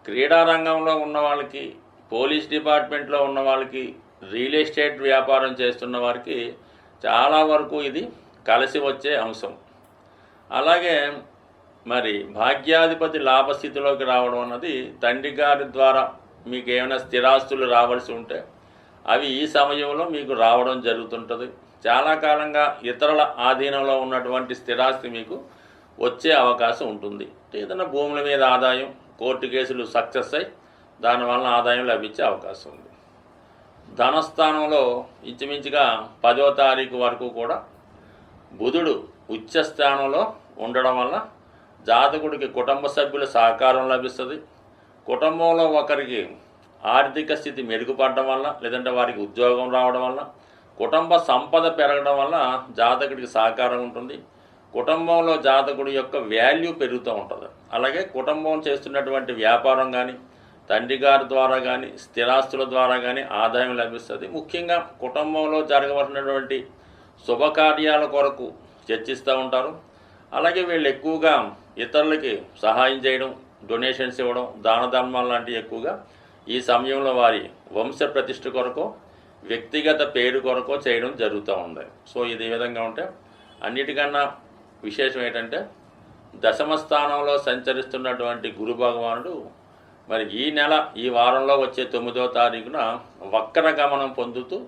క్రీడా రంగంలో ఉన్న వాళ్ళకి, పోలీస్ డిపార్ట్మెంట్లో ఉన్న వాళ్ళకి, రియల్ ఎస్టేట్ వ్యాపారం చేస్తున్న వారికి చాలా వరకు ఇది కలిసి వచ్చే అంశం. అలాగే మరి భాగ్యాధిపతి లాభస్థితిలోకి రావడం అన్నది తండ్రి గారి ద్వారా మీకు ఏమైనా స్థిరాస్తులు రావాల్సి ఉంటే అవి ఈ సమయంలో మీకు రావడం జరుగుతుంటుంది. చాలా కాలంగా ఇతరుల ఆధీనంలో ఉన్నటువంటి స్థిరాస్తి మీకు వచ్చే అవకాశం ఉంటుంది. ఏదైనా భూముల మీద ఆదాయం, కోర్టు కేసులు సక్సెస్ అయ్యి దానివల్ల ఆదాయం లభించే అవకాశం ఉంది. ధనస్థానంలో ఇంచుమించుగా 10వ తారీఖు వరకు కూడా బుధుడు ఉచ్చస్థానంలో ఉండడం వల్ల జాతకుడికి కుటుంబ సభ్యుల సహకారం లభిస్తుంది. కుటుంబంలో ఒకరికి ఆర్థిక స్థితి మెరుగుపడడం వల్ల, లేదంటే వారికి ఉద్యోగం రావడం వల్ల, కుటుంబ సంపద పెరగడం వల్ల జాతకుడికి సహకారం ఉంటుంది. కుటుంబంలో జాతకుడి యొక్క వాల్యూ పెరుగుతూ ఉంటుంది. అలాగే కుటుంబం చేస్తున్నటువంటి వ్యాపారం కానీ, తండ్రి గారి ద్వారా కానీ, స్థిరాస్తుల ద్వారా కానీ ఆదాయం లభిస్తుంది. ముఖ్యంగా కుటుంబంలో జరగవలసినటువంటి శుభకార్యాల కొరకు చర్చిస్తూ ఉంటారు. అలాగే వీళ్ళు ఎక్కువగా ఇతరులకి సహాయం చేయడం, డొనేషన్స్ ఇవ్వడం, దాన ధర్మాలు లాంటివి ఎక్కువగా ఈ సమయంలో వారి వంశ ప్రతిష్ఠ కొరకు, వ్యక్తిగత పేరు కొరకు చేయడం జరుగుతూ ఉంది. సో ఇది విధంగా ఉంటే అన్నిటికన్నా విశేషం ఏంటంటే దశమ స్థానంలో సంచరిస్తున్నటువంటి గురు భగవానుడు మరి ఈ నెల, ఈ వారంలో వచ్చే 9వ తారీఖున వక్ర గమనం పొందుతూ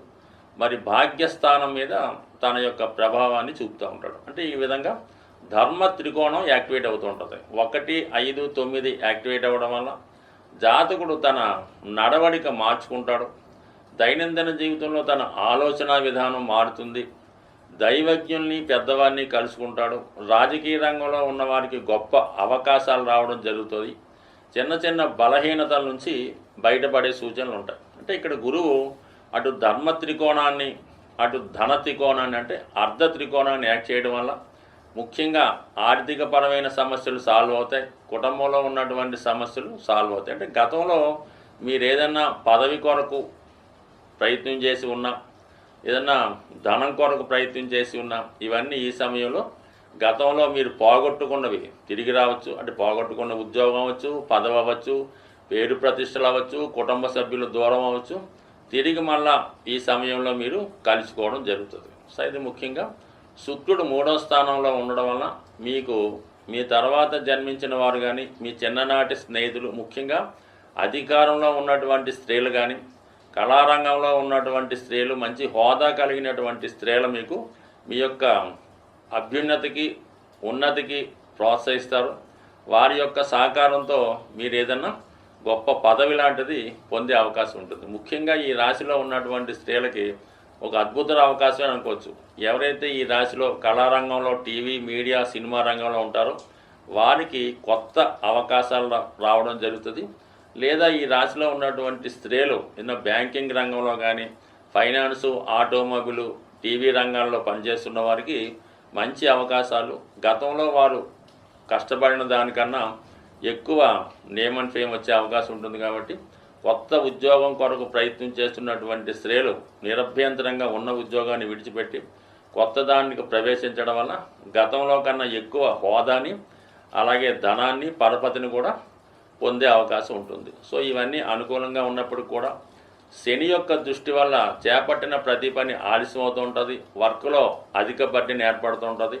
మరి భాగ్యస్థానం మీద తన యొక్క ప్రభావాన్ని చూపుతూ ఉంటాడు. అంటే ఈ విధంగా ధర్మ త్రికోణం యాక్టివేట్ అవుతూ ఉంటుంది. 1, 5, 9 యాక్టివేట్ అవ్వడం వల్ల జాతకుడు తన నడవడిక మార్చుకుంటాడు. దైనందిన జీవితంలో తన ఆలోచన విధానం మారుతుంది. దైవజ్ఞుల్ని, పెద్దవారిని కలుసుకుంటాడు. రాజకీయ రంగంలో ఉన్నవారికి గొప్ప అవకాశాలు రావడం జరుగుతుంది. చిన్న చిన్న బలహీనతల నుంచి బయటపడే సూచనలు ఉంటాయి. అంటే ఇక్కడ గురువు అటు ధర్మ త్రికోణాన్ని, అటు ధన త్రికోణాన్ని, అంటే అర్ధ త్రికోణాన్ని యాక్ట్ చేయడం వల్ల ముఖ్యంగా ఆర్థికపరమైన సమస్యలు సాల్వ్ అవుతాయి. కుటుంబంలో ఉన్నటువంటి సమస్యలు సాల్వ్ అవుతాయి. అంటే గతంలో మీరు ఏదైనా పదవి కొరకు ప్రయత్నం చేసి ఉన్నా, ఏదన్నా ధనం కొరకు ప్రయత్నం చేసి ఉన్నా, ఇవన్నీ ఈ సమయంలో గతంలో మీరు పోగొట్టుకున్నవి తిరిగి రావచ్చు. అంటే పోగొట్టుకున్న ఉద్యోగం అవ్వచ్చు, పదవి అవ్వచ్చు, పేరు ప్రతిష్టలు అవ్వచ్చు, కుటుంబ సభ్యులు దూరం అవ్వచ్చు, తిరిగి మళ్ళా ఈ సమయంలో మీరు కలుసుకోవడం జరుగుతుంది. సో ఇది ముఖ్యంగా శుక్రుడు 3వ స్థానంలో ఉండడం వల్ల మీకు మీ తర్వాత జన్మించిన వారు కానీ, మీ చిన్ననాటి స్నేహితులు, ముఖ్యంగా అధికారంలో ఉన్నటువంటి స్త్రీలు కానీ, కళారంగంలో ఉన్నటువంటి స్త్రీలు, మంచి హోదా కలిగినటువంటి స్త్రీలు మీకు మీ యొక్క అభ్యున్నతికి, ఉన్నతికి ప్రోత్సహిస్తారు. వారి యొక్క సహకారంతో మీరు ఏదన్నా గొప్ప పదవి లాంటిది పొందే అవకాశం ఉంటుంది. ముఖ్యంగా ఈ రాశిలో ఉన్నటువంటి స్త్రీలకి ఒక అద్భుత అవకాశం అనుకోవచ్చు. ఎవరైతే ఈ రాశిలో కళారంగంలో, టీవీ, మీడియా, సినిమా రంగంలో ఉంటారో వారికి కొత్త అవకాశాలు రావడం జరుగుతుంది. లేదా ఈ రాశిలో ఉన్నటువంటి స్త్రీలు బ్యాంకింగ్ రంగంలో కానీ, ఫైనాన్సు, ఆటోమొబైల్, టీవీ రంగాల్లో పనిచేస్తున్న వారికి మంచి అవకాశాలు, గతంలో వారు కష్టపడిన దానికన్నా ఎక్కువ నేమ్ అండ్ ఫేమ్ వచ్చే అవకాశం ఉంటుంది. కాబట్టి కొత్త ఉద్యోగం కొరకు ప్రయత్నం చేస్తున్నటువంటి స్త్రీలు నిరభ్యంతరంగా ఉన్న ఉద్యోగాన్ని విడిచిపెట్టి కొత్త దానికి ప్రవేశించడం వల్ల గతంలో కన్నా ఎక్కువ హోదాని, అలాగే ధనాన్ని, పరపతిని కూడా పొందే అవకాశం ఉంటుంది. సో ఇవన్నీ అనుకూలంగా ఉన్నప్పుడు కూడా శని యొక్క దృష్టి వల్ల చేపట్టిన ప్రతి పని ఆలస్యం అవుతూ ఉంటుంది. వర్క్లో అధిక బడ్డీని ఏర్పడుతూ ఉంటుంది.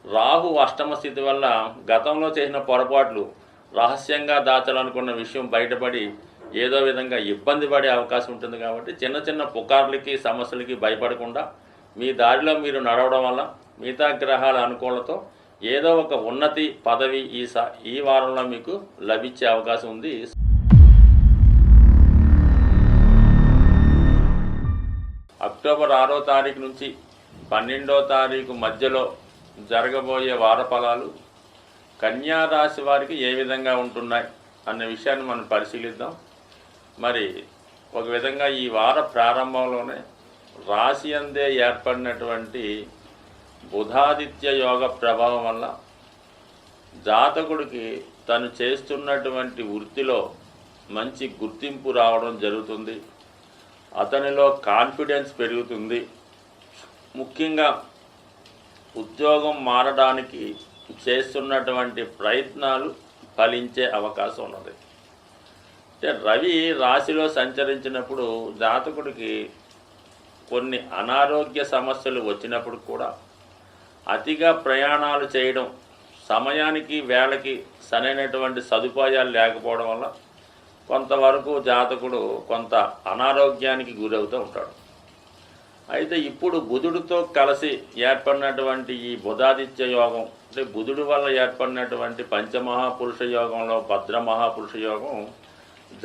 రాహు అష్టమ స్థితి వల్ల గతంలో చేసిన పొరపాట్లు, రహస్యంగా దాచాలనుకున్న విషయం బయటపడి ఏదో విధంగా ఇబ్బంది పడే అవకాశం ఉంటుంది. కాబట్టి చిన్న చిన్న పుకార్లకి, సమస్యలకి భయపడకుండా మీ దారిలో మీరు నడవడం వల్ల మిగతా గ్రహాల అనుకూలతో ఏదో ఒక ఉన్నతి, పదవి ఈ వారంలో మీకు లభించే అవకాశం ఉంది. అక్టోబర్ 6వ తారీఖు నుంచి 12వ తారీఖు మధ్యలో జరగబోయే వార ఫలాలు కన్యా రాశి వారికి ఏ విధంగా ఉంటున్నాయి అన్న విషయాన్ని మనం పరిశీలిద్దాం. మరి ఒక విధంగా ఈ వార ప్రారంభంలోనే రాశి అందే ఏర్పడినటువంటి బుధాదిత్య యోగ ప్రభావం వల్ల జాతకుడికి తను చేస్తున్నటువంటి వృత్తిలో మంచి గుర్తింపు రావడం జరుగుతుంది. అతనిలో కాన్ఫిడెన్స్ పెరుగుతుంది. ముఖ్యంగా ఉద్యోగం మారడానికి చేస్తున్నటువంటి ప్రయత్నాలు ఫలించే అవకాశం ఉన్నది. అంటే రవి రాశిలో సంచరించినప్పుడు జాతకుడికి కొన్ని అనారోగ్య సమస్యలు వచ్చినప్పుడు కూడా అతిగా ప్రయాణాలు చేయడం, సమయానికి వేళకి సరైనటువంటి సదుపాయాలు లేకపోవడం వల్ల కొంతవరకు జాతకుడు కొంత అనారోగ్యానికి గురవుతూ ఉంటాడు. అయితే ఇప్పుడు బుధుడితో కలిసి ఏర్పడినటువంటి ఈ బుధాదిత్య యోగం, అంటే బుధుడి వల్ల ఏర్పడినటువంటి పంచమహాపురుష యోగంలో భద్ర మహాపురుష యోగం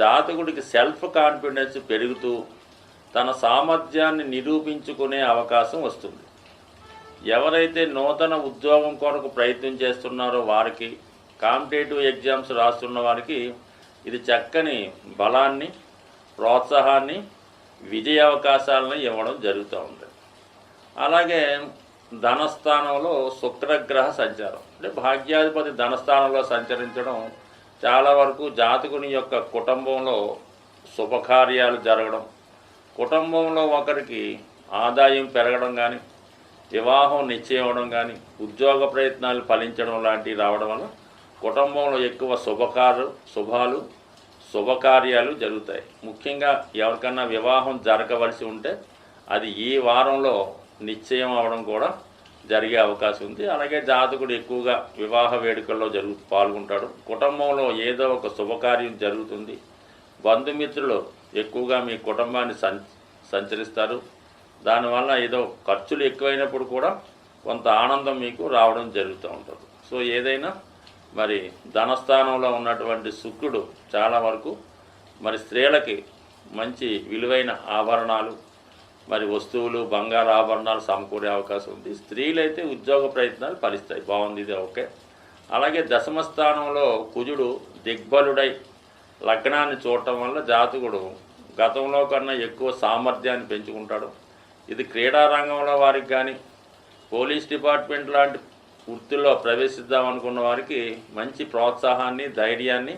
జాతకుడికి సెల్ఫ్ కాన్ఫిడెన్స్ పెరుగుతూ తన సామర్థ్యాన్ని నిరూపించుకునే అవకాశం వస్తుంది. ఎవరైతే నూతన ఉద్యోగం కొరకు ప్రయత్నం చేస్తున్నారో వారికి, కాంపిటేటివ్ ఎగ్జామ్స్ రాస్తున్న వారికి ఇది చక్కని బలాన్ని, ప్రోత్సాహాన్ని, విజయ అవకాశాలను ఇవ్వడం జరుగుతూ ఉంది. అలాగే ధనస్థానంలో శుక్రగ్రహ సంచారం, అంటే భాగ్యాధిపతి ధనస్థానంలో సంచరించడం చాలా వరకు జాతకుని యొక్క కుటుంబంలో శుభకార్యాలు జరగడం, కుటుంబంలో ఒకరికి ఆదాయం పెరగడం కానీ, వివాహం నిశ్చయం అవ్వడం కానీ, ఉద్యోగ ప్రయత్నాలు ఫలించడం లాంటివి రావడం వల్ల కుటుంబంలో ఎక్కువ శుభాలు శుభకార్యాలు జరుగుతాయి. ముఖ్యంగా ఎవరికన్నా వివాహం జరగవలసి ఉంటే అది ఈ వారంలో నిశ్చయం అవ్వడం కూడా జరిగే అవకాశం ఉంది. అలాగే జాతకుడు ఎక్కువగా వివాహ వేడుకల్లో పాల్గొంటాడు. కుటుంబంలో ఏదో ఒక శుభకార్యం జరుగుతుంది. బంధుమిత్రులు ఎక్కువగా మీ కుటుంబాన్ని సంచరిస్తారు. దానివల్ల ఏదో ఖర్చులు ఎక్కువైనప్పుడు కూడా కొంత ఆనందం మీకు రావడం జరుగుతూ ఉంటుంది. సో ఏదైనా మరి ధనస్థానంలో ఉన్నటువంటి శుక్రుడు చాలా వరకు మరి స్త్రీలకి మంచి విలువైన ఆభరణాలు, మరి వస్తువులు, బంగారు ఆభరణాలు సమకూరే అవకాశం ఉంది. స్త్రీలైతే ఉద్యోగ ప్రయత్నాలు ఫలిస్తాయి. బాగుంది, ఇది ఓకే. అలాగే దశమ స్థానంలో కుజుడు దిగ్బలుడై లగ్నాన్ని చూడటం వల్ల జాతకుడు గతంలో కన్నా ఎక్కువ సామర్థ్యాన్ని పెంచుకుంటాడు. ఇది క్రీడా రంగంలో వారికి కానీ, పోలీస్ డిపార్ట్మెంట్ లాంటి వృత్తుల్లో ప్రవేశిద్దాం అనుకున్న వారికి మంచి ప్రోత్సాహాన్ని, ధైర్యాన్ని,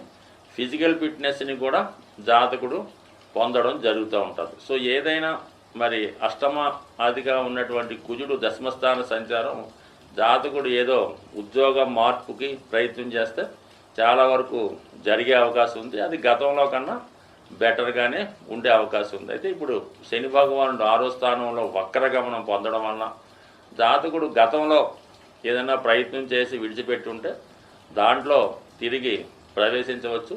ఫిజికల్ ఫిట్నెస్ని కూడా జాతకుడు పొందడం జరుగుతూ ఉంటుంది. సో ఏదైనా మరి అష్టమ ఆదిగా ఉన్నటువంటి కుజుడు దశమస్థాన సంచారం జాతకుడు ఏదో ఉద్యోగ మార్పుకి ప్రయత్నం చేస్తే చాలా వరకు జరిగే అవకాశం ఉంది. అది గతంలో కన్నా బెటర్గానే ఉండే అవకాశం ఉంది. అయితే ఇప్పుడు శని భగవానుడు 6వ స్థానంలో వక్రగమనం పొందడం వలన జాతకుడు గతంలో ఏదైనా ప్రయత్నం చేసి విడిచిపెట్టి ఉంటే దాంట్లో తిరిగి ప్రవేశించవచ్చు.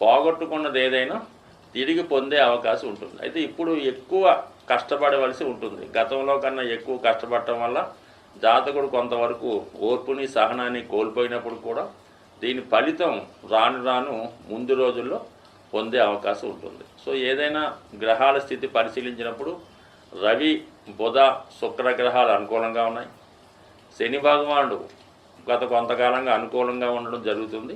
పోగొట్టుకున్నది ఏదైనా తిరిగి పొందే అవకాశం ఉంటుంది. అయితే ఇప్పుడు ఎక్కువ కష్టపడవలసి ఉంటుంది. గతంలో కన్నా ఎక్కువ కష్టపడటం వల్ల జాతకుడు కొంతవరకు ఓర్పుని, సహనాన్ని కోల్పోయినప్పుడు కూడా దీని ఫలితం రాను ముందు రోజుల్లో పొందే అవకాశం ఉంటుంది. సో ఏదైనా గ్రహాల స్థితి పరిశీలించినప్పుడు రవి, బుధ, శుక్ర గ్రహాలు అనుకూలంగా ఉన్నాయి. శని భగవానుడు గత కొంతకాలంగా అనుకూలంగా ఉండడం జరుగుతుంది.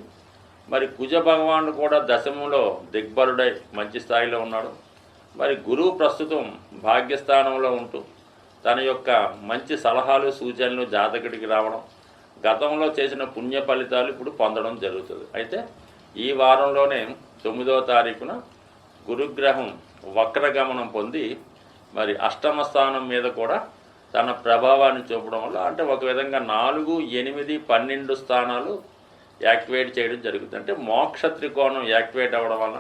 మరి కుజ భగవానుడు కూడా దశమంలో దిగ్బలుడై మంచి స్థాయిలో ఉన్నాడు. మరి గురువు ప్రస్తుతం భాగ్యస్థానంలో ఉంటూ తన యొక్క మంచి సలహాలు, సూచనలు జాతకుడికి రావడం, గతంలో చేసిన పుణ్య ఫలితాలు ఇప్పుడు పొందడం జరుగుతుంది. అయితే ఈ వారంలోనే 9వ తారీఖున గురుగ్రహం వక్రగమనం పొంది మరి అష్టమ స్థానం మీద కూడా తన ప్రభావాన్ని చూపడం వల్ల, అంటే ఒక విధంగా 4, 8, 12 స్థానాలు యాక్టివేట్ చేయడం జరుగుతుంది. అంటే మోక్ష త్రికోణం యాక్టివేట్ అవ్వడం వల్ల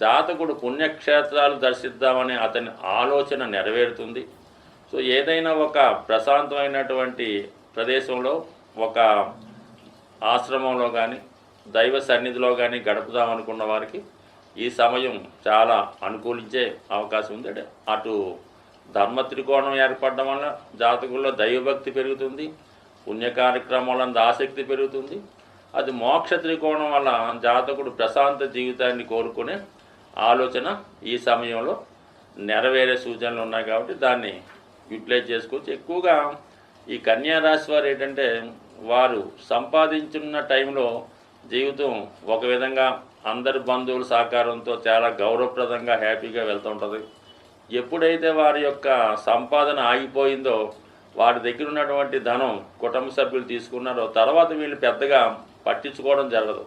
జాతకుడు పుణ్యక్షేత్రాలు దర్శిద్దామనే అతని ఆలోచన నెరవేరుతుంది. సో ఏదైనా ఒక ప్రశాంతమైనటువంటి ప్రదేశంలో, ఒక ఆశ్రమంలో కానీ, దైవ సన్నిధిలో కానీ గడుపుదామనుకున్న వారికి ఈ సమయం చాలా అనుకూలించే అవకాశం ఉంది. అంటే అటు ధర్మ త్రికోణం ఏర్పడడం వల్ల జాతకుల్లో దైవభక్తి పెరుగుతుంది, పుణ్య కార్యక్రమాలందు ఆసక్తి పెరుగుతుంది. అది మోక్ష త్రికోణం వల్ల జాతకుడు ప్రశాంత జీవితాన్ని కోరుకునే ఆలోచన ఈ సమయంలో నెరవేరే సూచనలు ఉన్నాయి. కాబట్టి దాన్ని యూటిలైజ్ చేసుకోవచ్చు. ఎక్కువగా ఈ కన్యా రాశి వారు ఏంటంటే, వారు సంపాదించున్న టైంలో జీవితం ఒక విధంగా అందరి బంధువుల సహకారంతో చాలా గౌరవప్రదంగా హ్యాపీగా వెళ్తూ ఉంటుంది. ఎప్పుడైతే వారి యొక్క సంపాదన ఆగిపోయిందో, వారి దగ్గర ఉన్నటువంటి ధనం కుటుంబ సభ్యులు తీసుకున్నారో, తర్వాత వీళ్ళు పెద్దగా పట్టించుకోవడం జరగదు.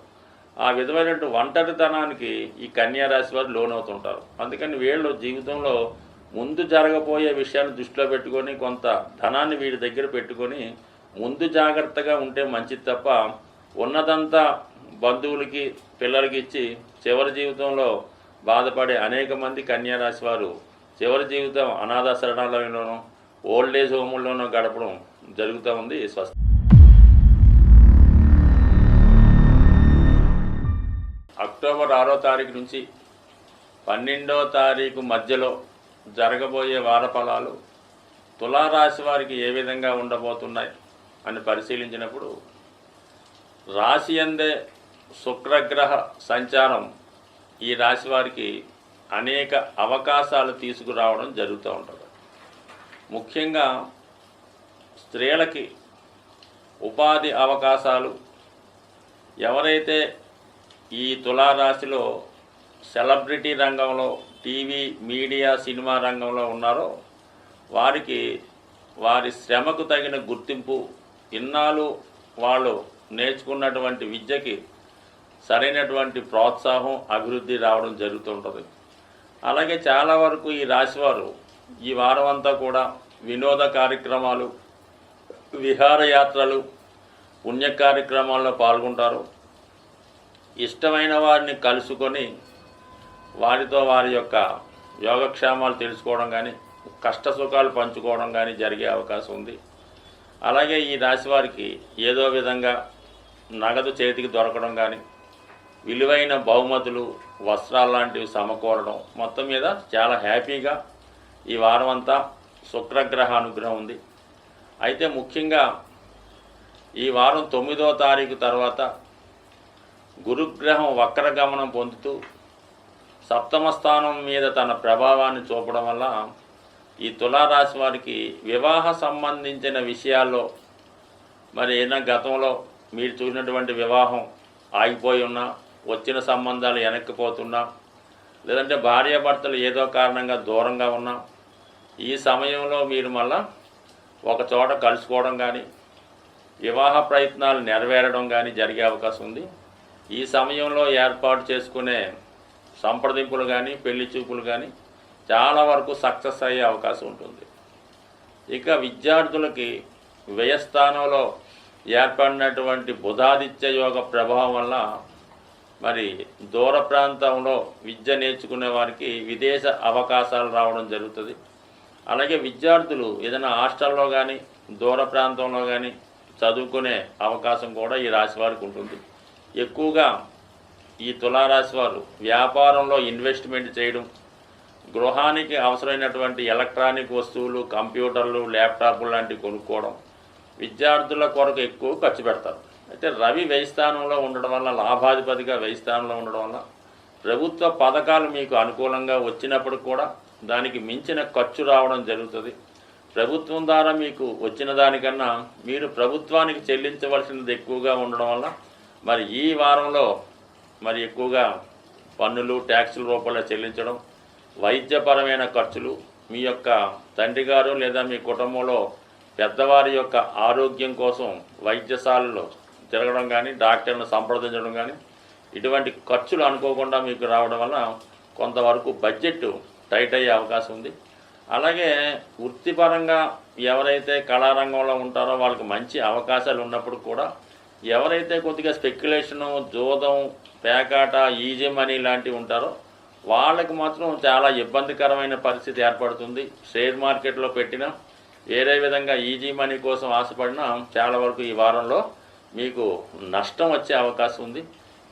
ఆ విధమైనటువంటి ఒంటరితనానికి ఈ కన్యా రాశి వారు లోనవుతుంటారు. అందుకని వీళ్ళు జీవితంలో ముందు జరగబోయే విషయాన్ని దృష్టిలో పెట్టుకొని కొంత ధనాన్ని వీడి దగ్గర పెట్టుకొని ముందు జాగ్రత్తగా ఉంటే మంచిది తప్ప ఉన్నదంతా బంధువులకి పిల్లలకి ఇచ్చి చివరి జీవితంలో బాధపడే అనేక మంది కన్యారాశి వారు చివరి జీవితం అనాథ శరణాలయంలోనూ ఓల్డ్ ఏజ్ హోముల్లోనూ గడపడం జరుగుతూ ఉంది. స్వస్తి. అక్టోబర్ 6వ తారీఖు నుంచి 12వ తారీఖు మధ్యలో జరగబోయే వార ఫలాలు తులారాశి వారికి ఏ విధంగా ఉండబోతున్నాయి అని పరిశీలించినప్పుడు, రాశి అందే శుక్రగ్రహ సంచారం ఈ రాశి వారికి అనేక అవకాశాలు తీసుకురావడం జరుగుతూ ఉంటుంది. ముఖ్యంగా స్త్రీలకి ఉపాధి అవకాశాలు, ఎవరైతే ఈ తులారాశిలో సెలబ్రిటీ రంగంలో, టీవీ మీడియా సినిమా రంగంలో ఉన్నారో వారికి వారి శ్రమకు తగిన గుర్తింపు, ఇన్నాళ్ళు వాళ్ళు నేర్చుకున్నటువంటి విద్యకి సరైనటువంటి ప్రోత్సాహం, అభివృద్ధి రావడం జరుగుతుంటుంది. అలాగే చాలా వరకు ఈ రాశివారు ఈ వారం అంతా కూడా వినోద కార్యక్రమాలు, విహారయాత్రలు, పుణ్య కార్యక్రమాల్లో పాల్గొంటారు. ఇష్టమైన వారిని కలుసుకొని వారితో వారి యొక్క యోగక్షేమాలు తెలుసుకోవడం కానీ, కష్ట సుఖాలు పంచుకోవడం కానీ జరిగే అవకాశం ఉంది. అలాగే ఈ రాశి వారికి ఏదో విధంగా నగదు చేతికి దొరకడం కానీ, విలువైన బహుమతులు, వస్త్రాలు లాంటివి సమకూరడం, మొత్తం మీద చాలా హ్యాపీగా ఈ వారం అంతా శుక్రగ్రహ అనుగ్రహం ఉంది. అయితే ముఖ్యంగా ఈ వారం 9వ తారీఖు తర్వాత గురుగ్రహం వక్రగమనం పొందుతూ సప్తమ స్థానం మీద తన ప్రభావాన్ని చూపడం వల్ల ఈ తులారాశి వారికి వివాహ సంబంధించిన విషయాల్లో మరి ఏదైనా గతంలో మీరు చూసినటువంటి వివాహం ఆగిపోయి ఉన్నా, వచ్చిన సంబంధాలు వెనక్కిపోతున్నా, లేదంటే భార్యాభర్తలు ఏదో కారణంగా దూరంగా ఉన్నా, ఈ సమయంలో మీరు మళ్ళా ఒక చోట కలుసుకోవడం కానీ, వివాహ ప్రయత్నాలు నెరవేరడం కానీ జరిగే అవకాశం ఉంది. ఈ సమయంలో ఏర్పాటు చేసుకునే సంప్రదింపులు కానీ, పెళ్లి చూపులు కానీ చాలా వరకు సక్సెస్ అయ్యే అవకాశం ఉంటుంది. ఇక విద్యార్థులకి వ్యయస్థానంలో ఏర్పడినటువంటి బుధాదిత్య యోగ ప్రభావం వల్ల మరి దూర ప్రాంతంలో విద్య నేర్చుకునే వారికి విదేశ అవకాశాలు రావడం జరుగుతుంది. అలాగే విద్యార్థులు ఏదైనా హాస్టల్లో కానీ, దూర ప్రాంతంలో కానీ చదువుకునే అవకాశం కూడా ఈ రాశి వారికి ఉంటుంది. ఎక్కువగా ఈ తులారాశి వారు వ్యాపారంలో ఇన్వెస్ట్మెంట్ చేయడం, గృహానికి అవసరమైనటువంటి ఎలక్ట్రానిక్ వస్తువులు, కంప్యూటర్లు, ల్యాప్టాప్లు లాంటివి కొనుక్కోవడం, విద్యార్థుల కొరకు ఎక్కువ ఖర్చు పెడతారు. అయితే రవి వ్యయస్థానంలో ఉండడం వల్ల, లాభాధిపతిగా వ్యయస్థానంలో ఉండడం వల్ల ప్రభుత్వ పథకాలు మీకు అనుకూలంగా వచ్చినప్పుడు కూడా దానికి మించిన ఖర్చు రావడం జరుగుతుంది. ప్రభుత్వం ద్వారా మీకు వచ్చిన దానికన్నా మీరు ప్రభుత్వానికి చెల్లించవలసినది ఎక్కువగా ఉండడం వల్ల మరి ఈ వారంలో మరి ఎక్కువగా పన్నులు, ట్యాక్సుల రూపంలో చెల్లించడం, వైద్యపరమైన ఖర్చులు, మీ యొక్క తండ్రి గారు లేదా మీ కుటుంబంలో పెద్దవారి యొక్క ఆరోగ్యం కోసం వైద్యశాలలో తిరగడం కానీ, డాక్టర్ను సంప్రదించడం కానీ, ఇటువంటి ఖర్చులు అనుకోకుండా మీకు రావడం వల్ల కొంతవరకు బడ్జెట్ టైట్ అయ్యే అవకాశం ఉంది. అలాగే వృత్తిపరంగా ఎవరైతే కళారంగంలో ఉంటారో వాళ్ళకి మంచి అవకాశాలు ఉన్నప్పుడు కూడా ఎవరైతే కొద్దిగా స్పెక్యులేషను, జోదం, పేకాట, ఈజీ మనీ లాంటివి ఉంటారో వాళ్ళకి మాత్రం చాలా ఇబ్బందికరమైన పరిస్థితి ఏర్పడుతుంది. షేర్ మార్కెట్లో పెట్టినా, వేరే విధంగా ఈజీ మనీ కోసం ఆశపడినా చాలా వరకు ఈ వారంలో మీకు నష్టం వచ్చే అవకాశం ఉంది.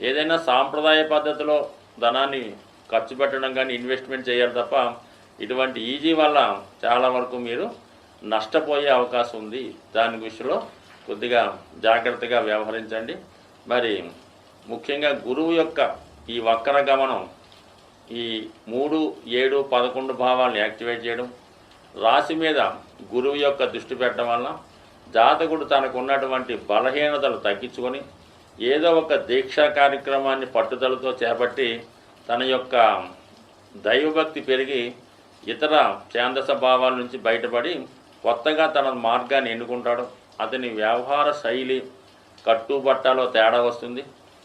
ఏదైనా సాంప్రదాయ పద్ధతిలో ధనాన్ని ఖర్చు పెట్టడం కానీ, ఇన్వెస్ట్మెంట్ చేయాలి తప్ప ఇటువంటి ఈజీ వల్ల చాలా వరకు మీరు నష్టపోయే అవకాశం ఉంది. దాని విషయంలో కొద్దిగా జాగ్రత్తగా వ్యవహరించండి. మరి ముఖ్యంగా గురువు యొక్క ఈ వక్ర గమనం ఈ 3, 7, 11 భావాలను యాక్టివేట్ చేయడం, రాశి మీద గురువు యొక్క దృష్టి పెట్టడం వల్ల జాతకుడు తనకు ఉన్నటువంటి బలహీనతలు తగ్గించుకొని ఏదో ఒక దీక్షా కార్యక్రమాన్ని పట్టుదలతో చేపట్టి తన యొక్క దైవభక్తి పెరిగి ఇతర ఛాందస భావాల నుంచి బయటపడి కొత్తగా తన మార్గాన్ని ఎన్నుకుంటాడు. అతని వ్యవహార శైలి, కట్టుబట్టలో తేడా వస్తుంది.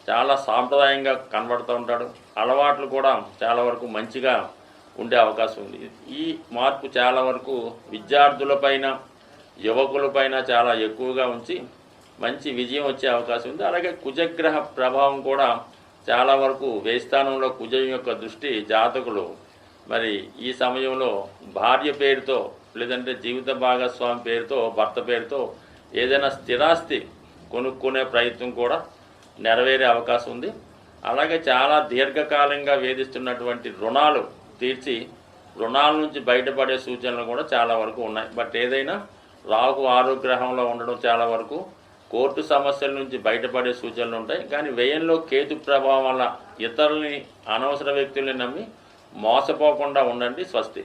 చాలా సాంప్రదాయంగా కనబడుతూ ఉంటాడు. అలవాట్లు కూడా చాలా వరకు మంచిగా ఉండే అవకాశం ఉంది. ఈ మార్పు చాలా వరకు విద్యార్థులపైన యువకులపైన చాలా ఎక్కువగా ఉంచి మంచి విజయం వచ్చే అవకాశం ఉంది. అలాగే కుజగ్రహ ప్రభావం కూడా చాలా వరకు వ్యయ స్థానంలో కుజం యొక్క దృష్టి జాతకులు మరి ఈ సమయంలో భార్య పేరుతో లేదంటే జీవిత భాగస్వామి పేరుతో భర్త పేరుతో ఏదైనా స్థిరాస్తి కొనుక్కునే ప్రయత్నం కూడా నెరవేరే అవకాశం ఉంది. అలాగే చాలా దీర్ఘకాలంగా వేధిస్తున్నటువంటి రుణాలు తీర్చి రుణాల నుంచి బయటపడే సూచనలు కూడా చాలా వరకు ఉన్నాయి. బట్ ఏదైనా రాహు ఆరోగ్రహంలో ఉండడం చాలా వరకు కోర్టు సమస్యల నుంచి బయటపడే సూచనలు ఉంటాయి. కానీ వ్యయంలో కేతు ప్రభావం వల్ల ఇతరులని అనవసర వ్యక్తుల్ని నమ్మి మోసపోకుండా ఉండండి. స్వస్తి.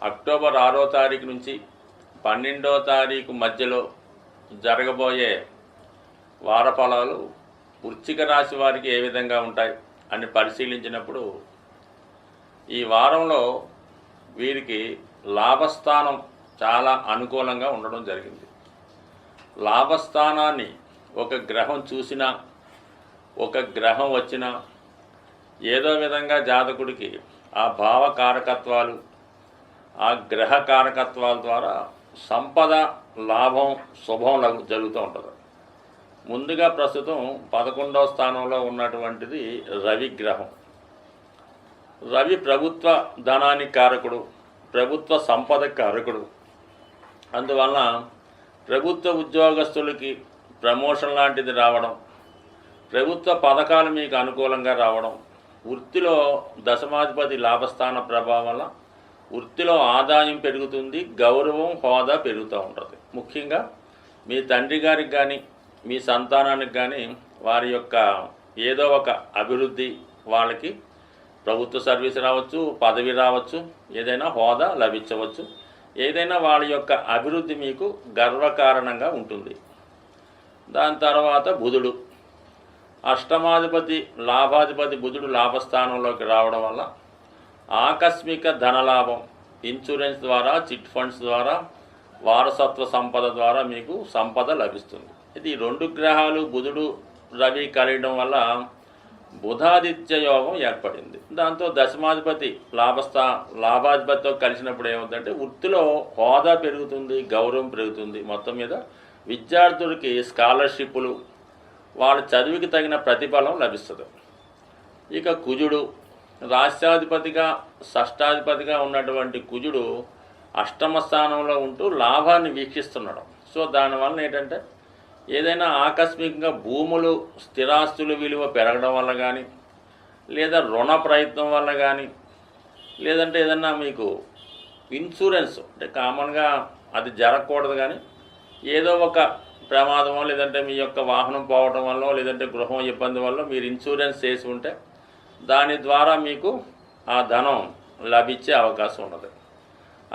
అక్టోబర్ 6వ తారీఖు నుంచి 12వ తారీఖు మధ్యలో జరగబోయే వార ఫలాలు వృశ్చిక రాశి వారికి ఏ విధంగా ఉంటాయి అని పరిశీలించినప్పుడు ఈ వారంలో వీరికి లాభస్థానం చాలా అనుకూలంగా ఉండడం జరిగింది. లాభస్థానాన్ని ఒక గ్రహం చూసినా ఒక గ్రహం వచ్చినా ఏదో విధంగా జాతకుడికి ఆ భావ కారకత్వాలు ఆ గ్రహ కారకత్వాల ద్వారా సంపద లాభం శుభం జరుగుతూ ఉంటుంది. ముందుగా ప్రస్తుతం 11వ స్థానంలో ఉన్నటువంటిది రవి గ్రహం. రవి ప్రభుత్వ ధనానికి కారకుడు, ప్రభుత్వ సంపద కారకుడు. అందువలన ప్రభుత్వ ఉద్యోగస్తులకి ప్రమోషన్ లాంటిది రావడం, ప్రభుత్వ పథకాలు మీకు అనుకూలంగా రావడం, వృత్తిలో దశమాధిపతి లాభస్థాన ప్రభావం వల్ల వృత్తిలో ఆదాయం పెరుగుతుంది, గౌరవం హోదా పెరుగుతూ ఉంటుంది. ముఖ్యంగా మీ తండ్రి గారికి కానీ మీ సంతానానికి కానీ వారి యొక్క ఏదో ఒక అభివృద్ధి, వాళ్ళకి ప్రభుత్వ సర్వీస్ రావచ్చు, పదవి రావచ్చు, ఏదైనా హోదా లభించవచ్చు, ఏదైనా వాళ్ళ యొక్క అభివృద్ధి మీకు గర్వకారణంగా ఉంటుంది. దాని తర్వాత బుధుడు అష్టమాధిపతి లాభాధిపతి బుధుడు లాభస్థానంలోకి రావడం వల్ల ఆకస్మిక ధనలాభం, ఇన్సూరెన్స్ ద్వారా, చిట్ ఫండ్స్ ద్వారా, వారసత్వ సంపద ద్వారా మీకు సంపద లభిస్తుంది. ఇది 2 గ్రహాలు బుధుడు రవి కలియడం వల్ల బుధాదిత్య యోగం ఏర్పడింది. దాంతో దశమాధిపతి లాభాధిపతితో కలిసినప్పుడు ఏమవుతుందంటే వృత్తిలో హోదా పెరుగుతుంది, గౌరవం పెరుగుతుంది. మొత్తం మీద విద్యార్థులకి స్కాలర్షిప్లు, వాళ్ళ చదువుకి తగిన ప్రతిఫలం లభిస్తుంది. ఇక కుజుడు రాష్ట్రాధిపతిగా షష్టాధిపతిగా ఉన్నటువంటి కుజుడు అష్టమ స్థానంలో ఉంటూ లాభాన్ని వీక్షిస్తున్నాడు. సో దానివల్ల ఏంటంటే ఏదైనా ఆకస్మికంగా భూములు స్థిరాస్తుల విలువ పెరగడం వల్ల కానీ, లేదా రుణ ప్రయత్నం వల్ల కానీ, లేదంటే ఏదన్నా మీకు ఇన్సూరెన్స్ అంటే కామన్గా అది జరగకూడదు కానీ ఏదో ఒక ప్రమాదమో లేదంటే మీ యొక్క వాహనం పోవడం వల్ల లేదంటే గృహం ఇబ్బంది వల్ల మీరు ఇన్సూరెన్స్ చేసి ఉంటే దాని ద్వారా మీకు ఆ ధనం లభించే అవకాశం ఉన్నది.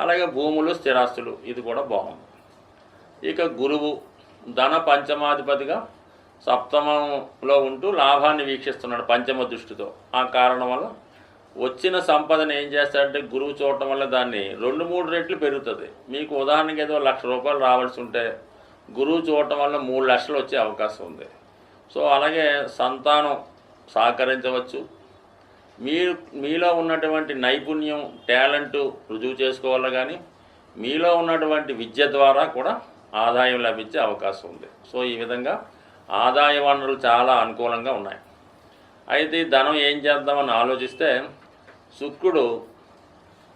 అలాగే భూములు స్థిరాస్తులు ఇది కూడా బాగుంది. ఇక గురువు ధన పంచమాధిపతిగా సప్తమంలో ఉంటూ లాభాన్ని వీక్షిస్తున్నాడు పంచమ దృష్టితో. ఆ కారణం వల్ల వచ్చిన సంపదను ఏం చేస్తాడంటే గురువు చూడటం వల్ల దాన్ని 2-3 రెట్లు పెరుగుతుంది. మీకు ఉదాహరణకి ఏదో ₹1,00,000 రావాల్సి ఉంటే గురువు చూడటం వల్ల 3 లక్షలు వచ్చే అవకాశం ఉంది. సో అలాగే సంతానం సహకరించవచ్చు. మీలో ఉన్నటువంటి నైపుణ్యం, టాలెంటు రుజువు చేసుకోవాలి కానీ మీలో ఉన్నటువంటి విద్య ద్వారా కూడా ఆదాయం లభించే అవకాశం ఉంది. సో ఈ విధంగా ఆదాయ వనరులు చాలా అనుకూలంగా ఉన్నాయి. అయితే ధనం ఏం చేద్దామని ఆలోచిస్తే శుక్రుడు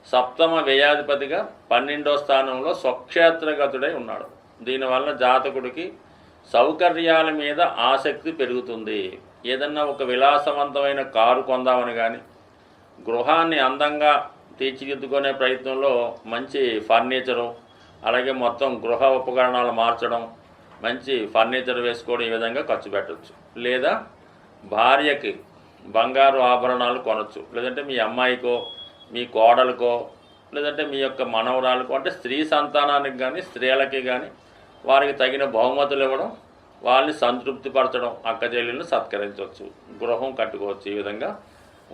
సప్తమ వ్యయాధిపతిగా 12వ స్థానంలో స్వక్షేత్రగతుడై ఉన్నాడు. దీనివల్ల జాతకుడికి సౌకర్యాల మీద ఆసక్తి పెరుగుతుంది. ఏదన్నా ఒక విలాసవంతమైన కారు కొందామని కానీ, గృహాన్ని అందంగా తీర్చిదిద్దుకునే ప్రయత్నంలో మంచి ఫర్నిచరు, అలాగే మొత్తం గృహ ఉపకరణాలు మార్చడం, మంచి ఫర్నిచర్ వేసుకోవడం, ఈ విధంగా ఖర్చు పెట్టవచ్చు. లేదా భార్యకి బంగారు ఆభరణాలు కొనవచ్చు. లేదంటే మీ అమ్మాయికో మీ కోడలకో లేదంటే మీ యొక్క మనవరాలకో అంటే స్త్రీ సంతానానికి కానీ స్త్రీలకి కానీ వారికి తగిన బహుమతులు ఇవ్వడం, వాళ్ళని సంతృప్తిపరచడం, అక్క చెల్లెలను సత్కరించవచ్చు, గృహం కట్టుకోవచ్చు. ఈ విధంగా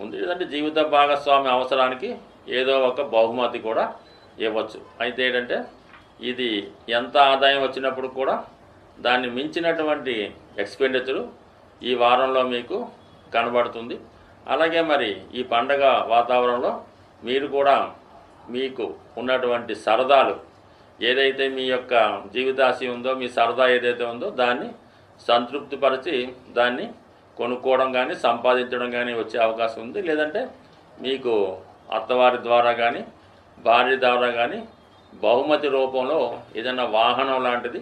ఉంది. లేదంటే జీవిత భాగస్వామి అవసరానికి ఏదో ఒక బహుమతి కూడా ఇవ్వచ్చు. అయితే ఏంటంటే ఇది ఎంత ఆదాయం వచ్చినప్పుడు కూడా దాన్ని మించినటువంటి ఎక్స్పెండిచరు ఈ వారంలో మీకు కనబడుతుంది. అలాగే మరి ఈ పండగ వాతావరణంలో మీరు కూడా మీకు ఉన్నటువంటి సరదాలు ఏదైతే మీ యొక్క జీవితాశయం ఉందో, మీ సరదా ఏదైతే ఉందో దాన్ని సంతృప్తిపరిచి దాన్ని కొనుక్కోవడం కానీ సంపాదించడం కానీ వచ్చే అవకాశం ఉంది. లేదంటే మీకు అత్తవారి ద్వారా కానీ భార్య ద్వారా కానీ బహుమతి రూపంలో ఏదైనా వాహనం లాంటిది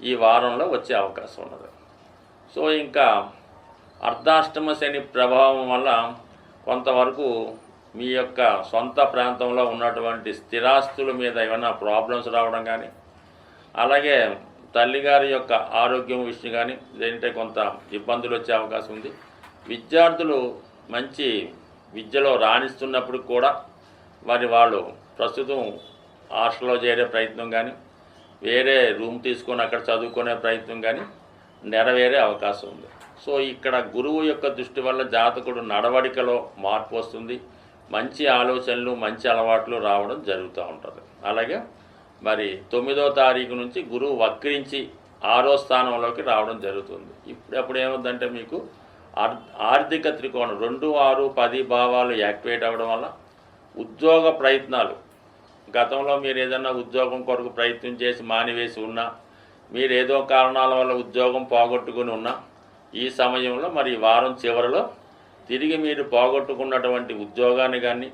ఈ వారంలో వచ్చే అవకాశం ఉన్నది. సో ఇంకా అర్ధాష్టమ శని ప్రభావం వల్ల కొంతవరకు మీ యొక్క సొంత ప్రాంతంలో ఉన్నటువంటి స్థిరాస్తుల మీద ఏమైనా ప్రాబ్లమ్స్ రావడం కానీ, అలాగే తల్లిగారి యొక్క ఆరోగ్యం విషయం కానీ లేదంటే కొంత ఇబ్బందులు వచ్చే అవకాశం ఉంది. విద్యార్థులు మంచి విద్యలో రాణిస్తున్నప్పుడు కూడా మరి వాళ్ళు ప్రస్తుతం హాస్టల్లో చేరే ప్రయత్నం కానీ వేరే రూమ్ తీసుకొని అక్కడ చదువుకునే ప్రయత్నం కానీ నెరవేరే అవకాశం ఉంది. సో ఇక్కడ గురువు యొక్క దృష్టి వల్ల జాతకుడు నడవడికలో మార్పు వస్తుంది, మంచి ఆలోచనలు మంచి అలవాట్లు రావడం జరుగుతూ ఉంటుంది. అలాగే మరి 9వ తారీఖు నుంచి గురువు వక్రించి 6వ స్థానంలోకి రావడం జరుగుతుంది. ఇప్పుడు ఏమవుతుందంటే మీకు ఆర్థిక త్రికోణం 2, 6, 10 భావాలు యాక్టివేట్ అవ్వడం వల్ల ఉద్యోగ ప్రయత్నాలు, గతంలో మీరు ఏదైనా ఉద్యోగం కొరకు ప్రయత్నం చేసి మానివేసి ఉన్నా, మీరు ఏదో కారణాల వల్ల ఉద్యోగం పోగొట్టుకుని ఉన్నా, ఈ సమయంలో మరి వారం చివరిలో తిరిగి మీరు పోగొట్టుకున్నటువంటి ఉద్యోగాన్ని కానీ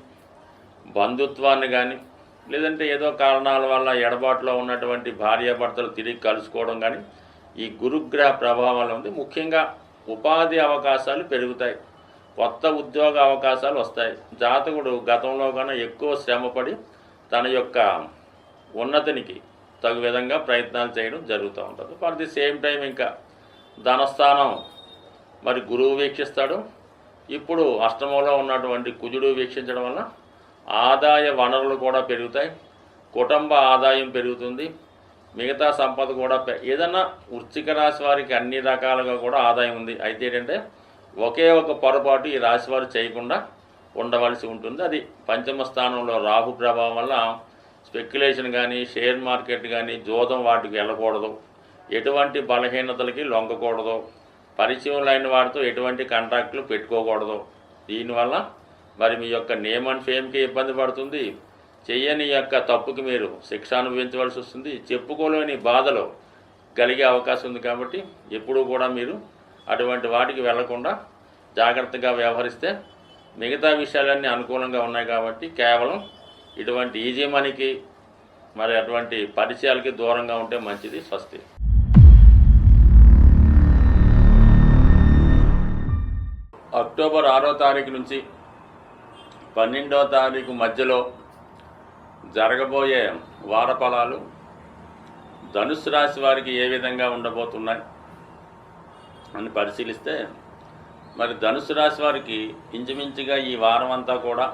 బంధుత్వాన్ని కానీ లేదంటే ఏదో కారణాల వల్ల ఎడబాటులో ఉన్నటువంటి భార్యాభర్తలు తిరిగి కలుసుకోవడం కానీ ఈ గురుగ్రహ ప్రభావం ఉంది. ముఖ్యంగా ఉపాధి అవకాశాలు పెరుగుతాయి, కొత్త ఉద్యోగ అవకాశాలు వస్తాయి. జాతకుడు గతంలో కన్నా ఎక్కువ శ్రమపడి తన యొక్క ఉన్నతినికి తగు విధంగా ప్రయత్నాలు చేయడం జరుగుతూ ఉంటుంది. ఫర్ ది సేమ్ టైం ఇంకా ధనస్థానం మరి గురువు వీక్షిస్తాడు. ఇప్పుడు అష్టమంలో ఉన్నటువంటి కుజుడు వీక్షించడం వల్ల ఆదాయ వనరులు కూడా పెరుగుతాయి, కుటుంబ ఆదాయం పెరుగుతుంది, మిగతా సంపద కూడా ఏదన్నా వృశ్చిక రాశి వారికి అన్ని రకాలుగా కూడా ఆదాయం ఉంది. అయితే ఏంటంటే ఒకే ఒక పొరపాటు ఈ రాశి వారు చేయకుండా ఉండవలసి ఉంటుంది. అది పంచమ స్థానంలో రాహు ప్రభావం వల్ల స్పెక్యులేషన్ కానీ షేర్ మార్కెట్ కానీ జోదం వాటికి వెళ్ళకూడదు, ఎటువంటి బలహీనతలకి లొంగకూడదు, పరిచయం లేని వారితో ఎటువంటి కాంట్రాక్టులు పెట్టుకోకూడదు. దీనివల్ల మరి మీ యొక్క నేమ్ అండ్ ఫేమ్కి ఇబ్బంది పడుతుంది, చెయ్యని యొక్క తప్పుకి మీరు శిక్ష అనుభవించవలసి వస్తుంది, చెప్పుకోలేని బాధలు కలిగే అవకాశం ఉంది. కాబట్టి ఎప్పుడూ కూడా మీరు అటువంటి వాటికి వెళ్లకుండా జాగ్రత్తగా వ్యవహరిస్తే మిగతా విషయాలన్నీ అనుకూలంగా ఉన్నాయి. కాబట్టి కేవలం ఇటువంటి ఈజీ మనీకి మరి అటువంటి పరిచయాలకి దూరంగా ఉంటే మంచిది. స్వస్తి. అక్టోబర్ 6వ తారీఖు నుంచి 12వ తారీఖు మధ్యలో జరగబోయే వార ఫలాలు ధనుస్సు రాశి వారికి ఏ విధంగా ఉండబోతున్నాయి అని పరిశీలిస్తే మరి ధనుస్సు రాశి వారికి ఇంచుమించుగా ఈ వారం అంతా కూడా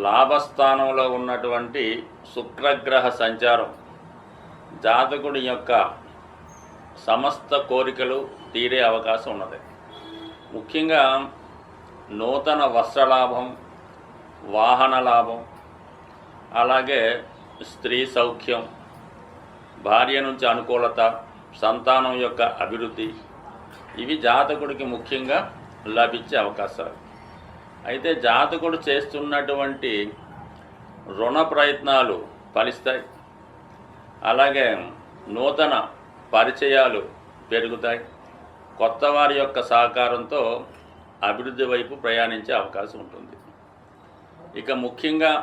లాభస్థానంలో ఉన్నటువంటి శుక్రగ్రహ సంచారం జాతకుడి యొక్క సమస్త కోరికలు తీరే అవకాశం ఉన్నది. ముఖ్యంగా నూతన వస్త్రలాభం, వాహన లాభం, అలాగే స్త్రీ సౌఖ్యం, భార్య నుంచి అనుకూలత, సంతానం యొక్క అభివృద్ధి, ఇవి జాతకుడికి ముఖ్యంగా లభించే అవకాశాలు. అయితే జాతకుడు చేస్తున్నటువంటి రుణ ప్రయత్నాలు ఫలిస్తాయి, అలాగే నూతన పరిచయాలు పెరుగుతాయి, కొత్త వారి యొక్క సహకారంతో అభివృద్ధి వైపు ప్రయాణించే అవకాశం ఉంటుంది. ఇక ముఖ్యంగా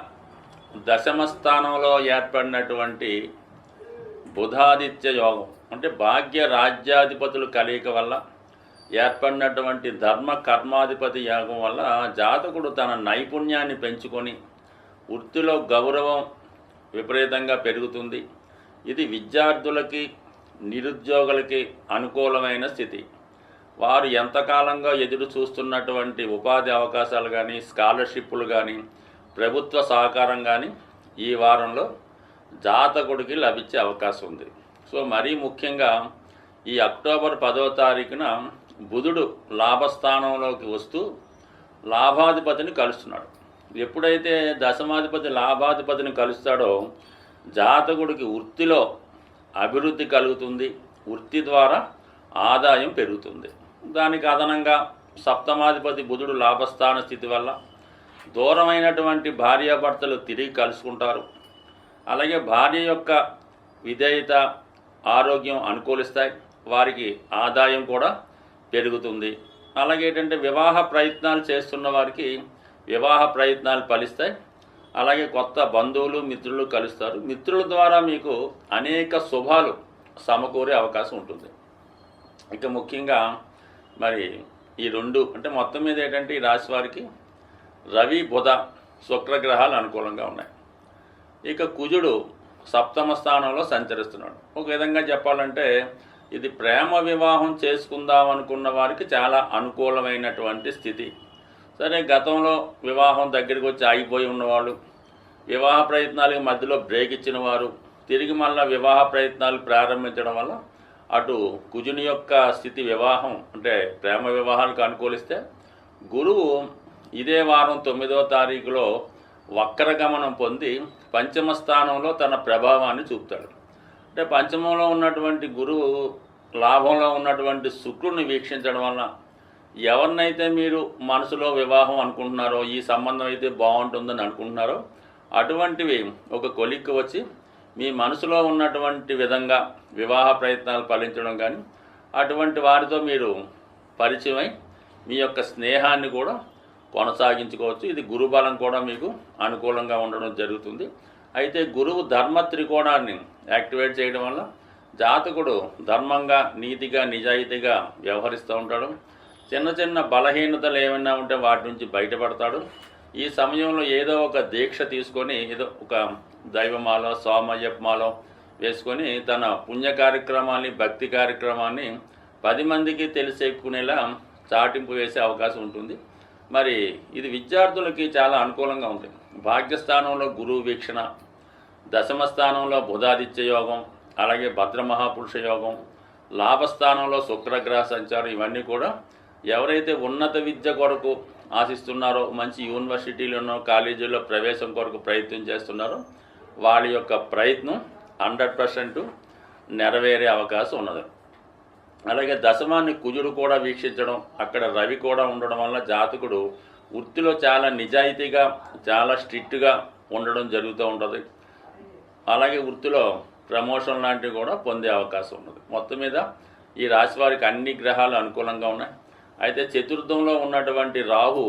దశమ స్థానంలో ఏర్పడినటువంటి బుధాదిత్య యోగం అంటే భాగ్య రాజ్యాధిపతులు కలయిక వల్ల ఏర్పడినటువంటి ధర్మ కర్మాధిపతి యోగం వల్ల జాతకుడు తన నైపుణ్యాన్ని పెంచుకొని వృత్తిలో గౌరవం విపరీతంగా పెరుగుతుంది. ఇది విద్యార్థులకి నిరుద్యోగులకి అనుకూలమైన స్థితి. వారు ఎంతకాలంగా ఎదురు చూస్తున్నటువంటి ఉపాధి అవకాశాలు కానీ స్కాలర్షిప్లు కానీ ప్రభుత్వ సహకారం కానీ ఈ వారంలో జాతకుడికి లభించే అవకాశం ఉంది. సో మరీ ముఖ్యంగా ఈ అక్టోబర్ 10వ తారీఖున బుధుడు లాభస్థానంలోకి వస్తూ లాభాధిపతిని కలుస్తున్నాడు. ఎప్పుడైతే దశమాధిపతి లాభాధిపతిని కలుస్తాడో జాతకుడికి వృత్తిలో అభివృద్ధి కలుగుతుంది, వృత్తి ద్వారా ఆదాయం పెరుగుతుంది. దానికి అదనంగా సప్తమాధిపతి బుధుడు లాభస్థాన స్థితి వల్ల దూరమైనటువంటి భార్యాభర్తలు తిరిగి కలుసుకుంటారు. అలాగే భార్య యొక్క విధేయత, ఆరోగ్యం అనుకూలిస్తాయి. వారికి ఆదాయం కూడా పెరుగుతుంది. అలాగే ఏంటంటే వివాహ ప్రయత్నాలు చేస్తున్న వారికి వివాహ ప్రయత్నాలు ఫలిస్తాయి. అలాగే కొత్త బంధువులు, మిత్రులు కలుస్తారు. మిత్రుల ద్వారా మీకు అనేక శుభాలు సమకూరే అవకాశం ఉంటుంది. ఇక ముఖ్యంగా మరి ఈ రెండు అంటే మొత్తం మీద ఏంటంటే ఈ రాశి వారికి రవి, బుధ, శుక్రగ్రహాలు అనుకూలంగా ఉన్నాయి. ఇక కుజుడు సప్తమ స్థానంలో సంచరిస్తున్నాడు. ఒక విధంగా చెప్పాలంటే ఇది ప్రేమ వివాహం చేసుకుందాం అనుకున్న వారికి చాలా అనుకూలమైనటువంటి స్థితి. సరే, గతంలో వివాహం దగ్గరికి వచ్చి ఆగిపోయి ఉన్నవాళ్ళు, వివాహ ప్రయత్నాలకు మధ్యలో బ్రేక్ ఇచ్చిన వారు తిరిగి మళ్ళీ వివాహ ప్రయత్నాలు ప్రారంభించడం వల్ల అటు కుజుని యొక్క స్థితి వివాహం అంటే ప్రేమ వివాహాలకు అనుకూలిస్తే, గురువు ఇదే వారం 9వ తారీఖులో వక్రగమనం పొంది పంచమ స్థానంలో తన ప్రభావాన్ని చూపుతాడు. అంటే పంచమంలో ఉన్నటువంటి గురువు లాభంలో ఉన్నటువంటి శుక్రుని వీక్షించడం వల్ల ఎవరినైతే మీరు మనసులో వివాహం అనుకుంటున్నారో, ఈ సంబంధం అయితే బాగుంటుందని అనుకుంటున్నారో అటువంటివి ఒక కొలిక్కి వచ్చి మీ మనసులో ఉన్నటువంటి విధంగా వివాహ ప్రయత్నాలు ఫలించడం కానీ, అటువంటి వారితో మీరు పరిచయమై మీ యొక్క స్నేహాన్ని కూడా కొనసాగించుకోవచ్చు. ఇది గురుబలం కూడా మీకు అనుకూలంగా ఉండడం జరుగుతుంది. అయితే గురువు ధర్మ త్రికోణాన్ని యాక్టివేట్ చేయడం వల్ల జాతకుడు ధర్మంగా, నీతిగా, నిజాయితీగా వ్యవహరిస్తూ ఉంటాడు. చిన్న చిన్న బలహీనతలు ఏమైనా ఉంటే వాటి నుంచి బయటపడతాడు. ఈ సమయంలో ఏదో ఒక దీక్ష తీసుకొని, ఏదో ఒక దైవమాలో, సోమయ్యప్పమాలో వేసుకొని తన పుణ్య కార్యక్రమాన్ని, భక్తి కార్యక్రమాన్ని 10 మందికి తెలిసేకునేలా చాటింపు వేసే అవకాశం ఉంటుంది. మరి ఇది విద్యార్థులకి చాలా అనుకూలంగా ఉంటుంది. భాగ్యస్థానంలో గురువు వీక్షణ, దశమ స్థానంలో బుధాదిత్య యోగం, అలాగే భద్రమహాపురుష యోగం, లాభస్థానంలో శుక్రగ్రహ సంచారం, ఇవన్నీ కూడా ఎవరైతే ఉన్నత విద్య కొరకు ఆశిస్తున్నారో, మంచి యూనివర్సిటీలోనో కాలేజీల్లో ప్రవేశం కొరకు ప్రయత్నం చేస్తున్నారో వాళ్ళ యొక్క ప్రయత్నం 100% నెరవేరే అవకాశం ఉన్నది. అలాగే దశమాన్ని కుజుడు కూడా వీక్షించడం, అక్కడ రవి కూడా ఉండడం వల్ల జాతకుడు వృత్తిలో చాలా నిజాయితీగా, చాలా స్ట్రిక్ట్గా ఉండడం జరుగుతూ ఉంటుంది. అలాగే వృత్తిలో ప్రమోషన్ లాంటివి కూడా పొందే అవకాశం ఉన్నది. మొత్తం మీద ఈ రాశి వారికి అన్ని గ్రహాలు అనుకూలంగా ఉన్నాయి. అయితే చతుర్థంలో ఉన్నటువంటి రాహు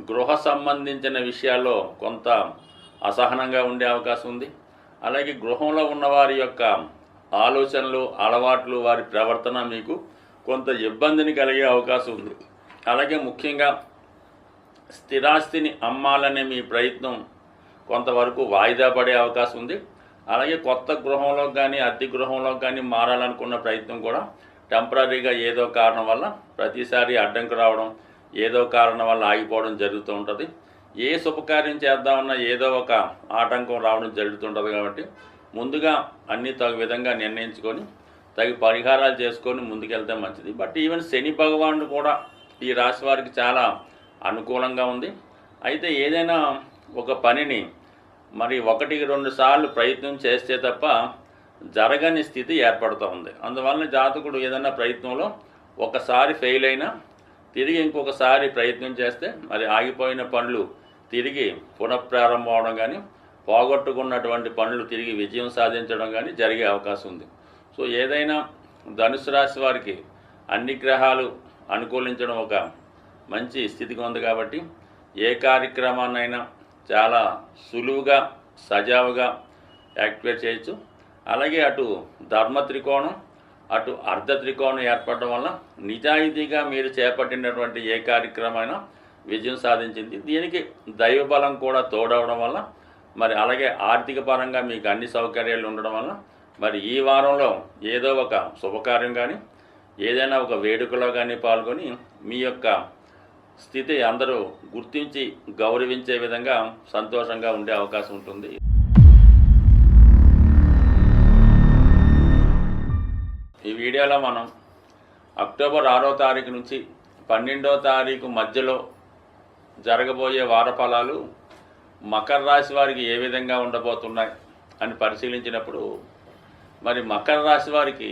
గృహ సంబంధించిన విషయాల్లో కొంత అసహనంగా ఉండే అవకాశం ఉంది. అలాగే గృహంలో ఉన్నవారి యొక్క ఆలోచనలు, అలవాట్లు, వారి ప్రవర్తన మీకు కొంత ఇబ్బందిని కలిగే అవకాశం ఉంది. అలాగే ముఖ్యంగా స్థిరాస్తిని అమ్మాలనే మీ ప్రయత్నం కొంతవరకు వాయిదా పడే అవకాశం ఉంది. అలాగే కొత్త గృహంలో కానీ, అద్దె గృహంలో కానీ మారాలనుకున్న ప్రయత్నం కూడా టెంపరీగా ఏదో కారణం వల్ల ప్రతిసారి అడ్డంకు రావడం, ఏదో కారణం వల్ల ఆగిపోవడం జరుగుతూ ఉంటుంది. ఏ శుభకార్యం చేద్దామన్నా ఏదో ఒక ఆటంకం రావడం జరుగుతుంటుంది. కాబట్టి ముందుగా అన్నీ తగు విధంగా నిర్ణయించుకొని తగు పరిహారాలు చేసుకొని ముందుకెళ్తే మంచిది. బట్ ఈవెన్ శని భగవానుడు కూడా ఈ రాశి వారికి చాలా అనుకూలంగా ఉంది. అయితే ఏదైనా ఒక పనిని మరి 1-2 సార్లు ప్రయత్నం చేస్తే తప్ప జరగని స్థితి ఏర్పడుతూ ఉంది. అందువల్ల జాతకుడు ఏదైనా ప్రయత్నంలో ఒకసారి ఫెయిల్ అయినా తిరిగి ఇంకొకసారి ప్రయత్నం చేస్తే మరి ఆగిపోయిన పనులు తిరిగి పునఃప్రారంభం అవడం కానీ, పోగొట్టుకున్నటువంటి పనులు తిరిగి విజయం సాధించడం కానీ జరిగే అవకాశం ఉంది. సో ఏదైనా ధనుసు రాశి వారికి అన్ని గ్రహాలు అనుకూలించడం ఒక మంచి స్థితిగా ఉంది. కాబట్టి ఏ కార్యక్రమాన్నైనా చాలా సులువుగా, సజావుగా యాక్టివేట్ చేయొచ్చు. అలాగే అటు ధర్మ త్రికోణం, అటు అర్ధ త్రికోణం ఏర్పడడం వల్ల నిజాయితీగా మీరు చేపట్టినటువంటి ఏ కార్యక్రమైనా విజయం సాధించింది. దీనికి దైవబలం కూడా తోడవడం వల్ల మరి అలాగే ఆర్థిక పరంగా మీకు అన్ని సౌకర్యాలు ఉండడం వల్ల మరి ఈ వారంలో ఏదో ఒక శుభకార్యం కానీ, ఏదైనా ఒక వేడుకలో కానీ పాల్గొని మీ యొక్క స్థితి అందరూ గుర్తించి గౌరవించే విధంగా సంతోషంగా ఉండే అవకాశం ఉంటుంది. ఈ వీడియోలో మనం అక్టోబర్ 6వ తారీఖు నుంచి 12వ తారీఖు మధ్యలో జరగబోయే వార ఫలాలు మకర రాశి వారికి ఏ విధంగా ఉండబోతున్నాయి అని పరిశీలించినప్పుడు మరి మకర రాశి వారికి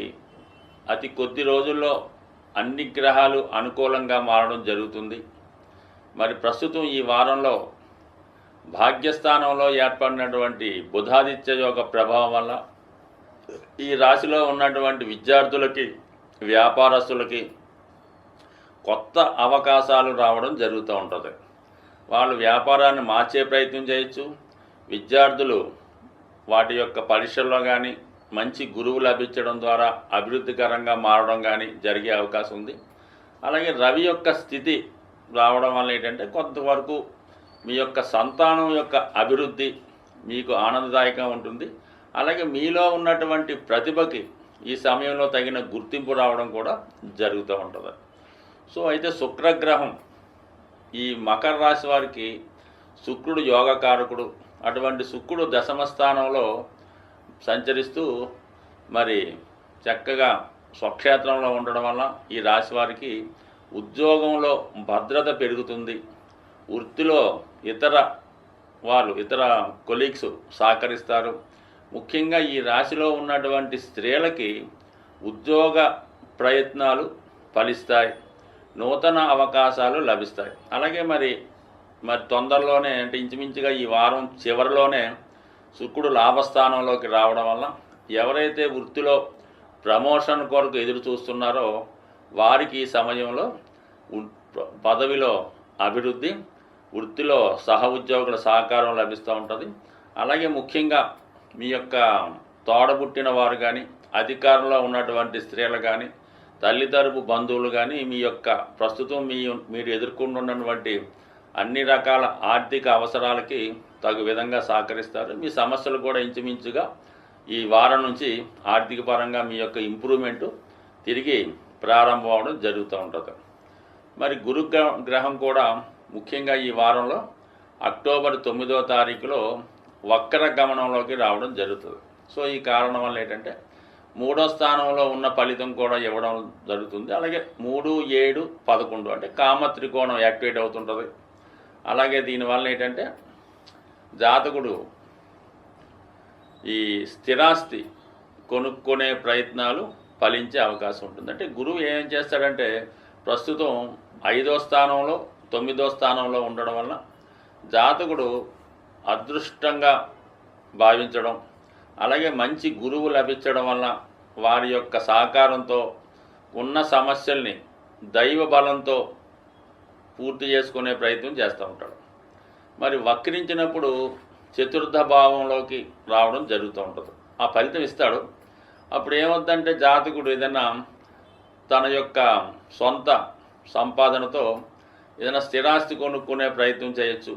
అతి కొద్ది రోజుల్లో అన్ని గ్రహాలు అనుకూలంగా మారడం జరుగుతుంది. మరి ప్రస్తుతం ఈ వారంలో భాగ్యస్థానంలో ఏర్పడినటువంటి బుధాదిత్య యోగ ప్రభావం వల్ల ఈ రాశిలో ఉన్నటువంటి విద్యార్థులకి, వ్యాపారస్తులకి కొత్త అవకాశాలు రావడం జరుగుతూ ఉంటుంది. వాళ్ళు వ్యాపారాన్ని మార్చే ప్రయత్నం చేయొచ్చు. విద్యార్థులు వాటి యొక్క పరీక్షల్లో కానీ మంచి గురువు లభించడం ద్వారా అభివృద్ధికరంగా మారడం కానీ జరిగే అవకాశం ఉంది. అలాగే రవి యొక్క స్థితి రావడం వల్ల ఏంటంటే కొంతవరకు మీ యొక్క సంతానం యొక్క అభివృద్ధి మీకు ఆనందదాయకంగా ఉంటుంది. అలాగే మీలో ఉన్నటువంటి ప్రతిభకి ఈ సమయంలో తగిన గుర్తింపు రావడం కూడా జరుగుతూ ఉంటుంది. సో అయితే శుక్రగ్రహం ఈ మకర రాశి వారికి శుక్రుడు యోగకారకుడు. అటువంటి శుక్రుడు దశమ స్థానంలో సంచరిస్తూ మరి చక్కగా స్వక్షేత్రంలో ఉండడం వల్ల ఈ రాశి వారికి ఉద్యోగంలో భద్రత పెరుగుతుంది. వృత్తిలో ఇతర కొలీగ్స్ సహకరిస్తారు. ముఖ్యంగా ఈ రాశిలో ఉన్నటువంటి స్త్రీలకి ఉద్యోగ ప్రయత్నాలు ఫలిస్తాయి, నూతన అవకాశాలు లభిస్తాయి. అలాగే మరి తొందరలోనే అంటే ఇంచుమించుగా ఈ వారం చివరిలోనే శుక్రుడు లాభస్థానంలోకి రావడం వల్ల ఎవరైతే వృత్తిలో ప్రమోషన్ కొరకు ఎదురు చూస్తున్నారో వారికి ఈ సమయంలో పదవిలో అభివృద్ధి, వృత్తిలో సహ ఉద్యోగుల సహకారం లభిస్తూ ఉంటుంది. అలాగే ముఖ్యంగా మీ యొక్క తోడబుట్టిన వారు కానీ, అధికారంలో ఉన్నటువంటి స్త్రీలు కానీ, తల్లితరపు బంధువులు కానీ మీ యొక్క ప్రస్తుతం మీరు ఎదుర్కొంటున్నటువంటి అన్ని రకాల ఆర్థిక అవసరాలకి తగు విధంగా సహకరిస్తారు. మీ సమస్యలు కూడా ఇంచుమించుగా ఈ వారం నుంచి ఆర్థిక పరంగా మీ యొక్క ఇంప్రూవ్మెంటు తిరిగి ప్రారంభం అవడం జరుగుతూ ఉంటుంది. మరి గురుగ్రహం కూడా ముఖ్యంగా ఈ వారంలో అక్టోబర్ 9వ తారీఖులో వక్ర గమనంలోకి రావడం జరుగుతుంది. సో ఈ కారణం వల్ల ఏంటంటే 3వ స్థానంలో ఉన్న ఫలితం కూడా ఇవ్వడం జరుగుతుంది. అలాగే 3, 7, 11 అంటే కామ త్రికోణం యాక్టివేట్ అవుతుంటుంది. అలాగే దీనివల్ల ఏంటంటే జాతకుడు ఈ స్థిరాస్తి కొనుక్కునే ప్రయత్నాలు ఫలించే అవకాశం ఉంటుంది. అంటే గురువు ఏం చేస్తాడంటే ప్రస్తుతం 5వ స్థానంలో 9వ స్థానంలో ఉండడం వల్ల జాతకుడు అదృష్టంగా భావించడం, అలాగే మంచి గురువు లభించడం వల్ల వారి యొక్క సహకారంతో ఉన్న సమస్యల్ని దైవ బలంతో పూర్తి చేసుకునే ప్రయత్నం చేస్తూ ఉంటాడు. మరి వక్రించినప్పుడు చతుర్థ భావంలోకి రావడం జరుగుతూ ఉంటుంది. ఆ ఫలితం ఇస్తాడు. అప్పుడు ఏమవుతుందంటే జాతకుడు ఏదైనా తన యొక్క సొంత సంపాదనతో ఏదైనా స్థిరాస్తి కొనుక్కునే ప్రయత్నం చేయొచ్చు.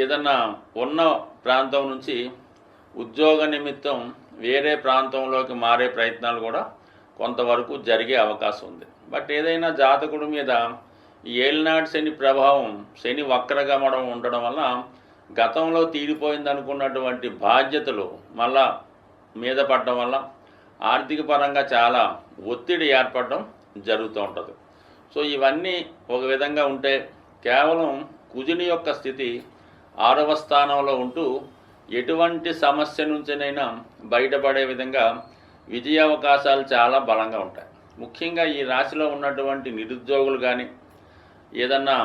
ఏదన్నా ఉన్న ప్రాంతం నుంచి ఉద్యోగ నిమిత్తం వేరే ప్రాంతంలోకి మారే ప్రయత్నాలు కూడా కొంతవరకు జరిగే అవకాశం ఉంది. బట్ ఏదైనా జాతకుడి మీద ఏలినాటి శని ప్రభావం, శని వక్రగమనం ఉండడం వల్ల గతంలో తీరిపోయింది అనుకున్నటువంటి బాధ్యతలు మళ్ళా మీద పడడం వల్ల ఆర్థిక పరంగా చాలా ఒత్తిడి ఏర్పడడం జరుగుతూ ఉంటుంది. సో ఇవన్నీ ఒక విధంగా ఉంటే కేవలం కుజుని యొక్క స్థితి 6వ స్థానంలో ఉంటూ ఎటువంటి సమస్య నుంచినైనా బయటపడే విధంగా విజయ అవకాశాలు చాలా బలంగా ఉంటాయి. ముఖ్యంగా ఈ రాశిలో ఉన్నటువంటి నిరుద్యోగులు కానీ, ఏదన్నా